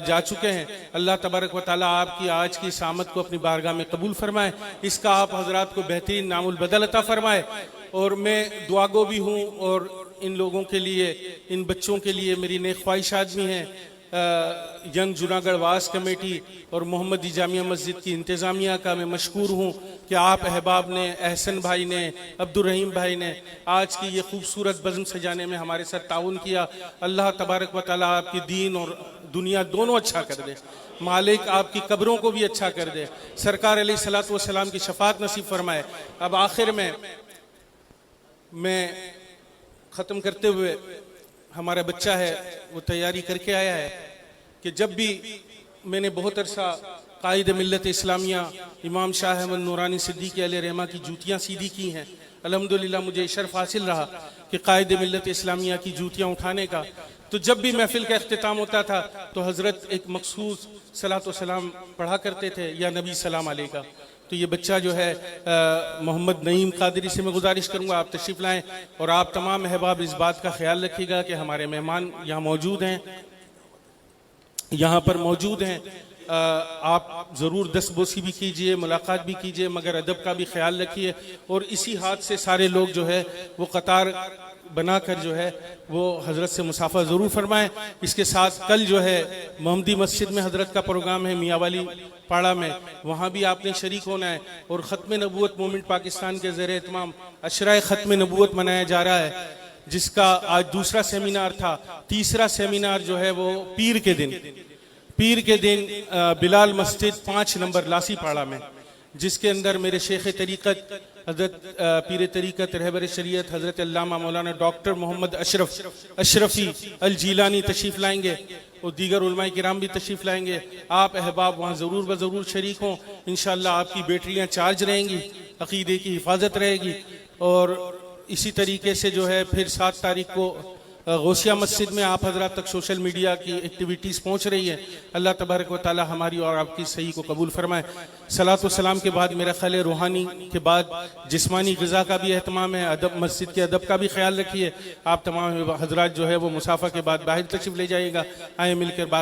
जा चुके हैं। अल्लाह तबारक व ताला आपकी आज की इस आमद को अपनी बारगाह में कबूल फरमाए, इसका आप हजरात को बेहतरीन नामुल बदल अता फरमाए। और मैं दुआगो भी हूँ, और इन लोगों के लिए, इन बच्चों के लिए मेरी नेक ख्वाहिशात भी हैं। यंग जूनागढ़ वास कमेटी और मोहम्मदी जामिया मस्जिद की इंतज़ामिया का मैं मशकूर हूँ कि आप अहबाब ने, एहसन भाई ने, अब्दुर्रहीम भाई ने आज की ये खूबसूरत बज़्म सजाने में हमारे साथ ताउन किया। अल्लाह तबारक व तआला आपकी दीन और दुनिया दोनों अच्छा कर दे, मालिक आपकी कब्रों को भी अच्छा कर दे, सरकार अलैहिस्सलातु वस्सलाम की शफात नसीब फरमाए। अब आखिर में मैं ख़त्म करते हुए, हमारा बच्चा है वो तैयारी करके आया है कि जब भी मैंने बहुत अरसा कायद मिल्लत इस्लामिया इमाम शाह अहमद नूरानी सिद्दीक़ी अलैहि रहमा की जूतियाँ सीधी की हैं, अल्हम्दुलिल्लाह मुझे शर्फ हासिल रहा कि कायद मिल्लत इस्लामिया की जूतियाँ उठाने का। तो जब भी महफिल का अख्तिताम होता था तो हज़रत एक मखसूस सलात व सलाम पढ़ा करते थे, या नबी सलाम अलैका। तो ये बच्चा जो है मोहम्मद नईम कादरी से मैं गुजारिश करूँगा आप तशरीफ़ लाएँ, और आप तमाम अहबाब इस बात का ख्याल रखिएगा कि हमारे मेहमान यहाँ मौजूद हैं, यहाँ पर मौजूद हैं। आप ज़रूर दस्तबोसी भी कीजिए, मुलाकात भी कीजिए, मगर अदब का भी ख्याल रखिए, और इसी हाथ से सारे लोग जो है वो कतार बनाकर जो है वो हज़रत से मुसाफा ज़रूर फरमाएं। इसके साथ कल जो है मोहम्मदी मस्जिद में हज़रत का प्रोग्राम है मियाँ वाली पाड़ा में, वहाँ भी आपने शरीक होना है। और ख़त्म नबूवत मूवमेंट पाकिस्तान के ज़ेर एहतमाम अशराए ख़त्म नबूवत मनाया जा रहा है, जिसका आज दूसरा सेमिनार था। तीसरा सेमिनार जो है वो पीर के दिन बिलाल मस्जिद 5 नंबर लासी पाड़ा में, जिसके अंदर मेरे शेख तरीक़त हज़रत पीर तरीक़त रहबर शरीयत हज़रत अल्लामा मौलाना डॉक्टर मोहम्मद अशरफ़ी अल जीलानी तशरीफ़ लाएंगे, और दीगर उलमाए किराम भी तशरीफ़ लाएंगे। आप अहबाब वहाँ ज़रूर ब ज़रूर शरीक हों। इंशाअल्लाह आपकी बैटरियाँ चार्ज रहेंगी, अक़ीदे की हिफाजत रहेगी। और इसी तरीके से जो है फिर 7 तारीख को गौसिया मस्जिद में आप हजरात तक सोशल मीडिया की एक्टिविटीज़ पहुँच रही है। अल्लाह तबारक व तआला हमारी और आपकी सही को कबूल फरमाए। सलात व सलाम के बाद मेरा ख्याल है रूहानी के बाद जिस्मानी ग़िज़ा का भी एहतमाम है, अदब, मस्जिद के अदब का भी ख्याल रखिए। आप तमाम हजरात जो है वो मुसाफ़ा के बाद बाहर तशरीफ़ ले जाइएगा। आए मिलकर बार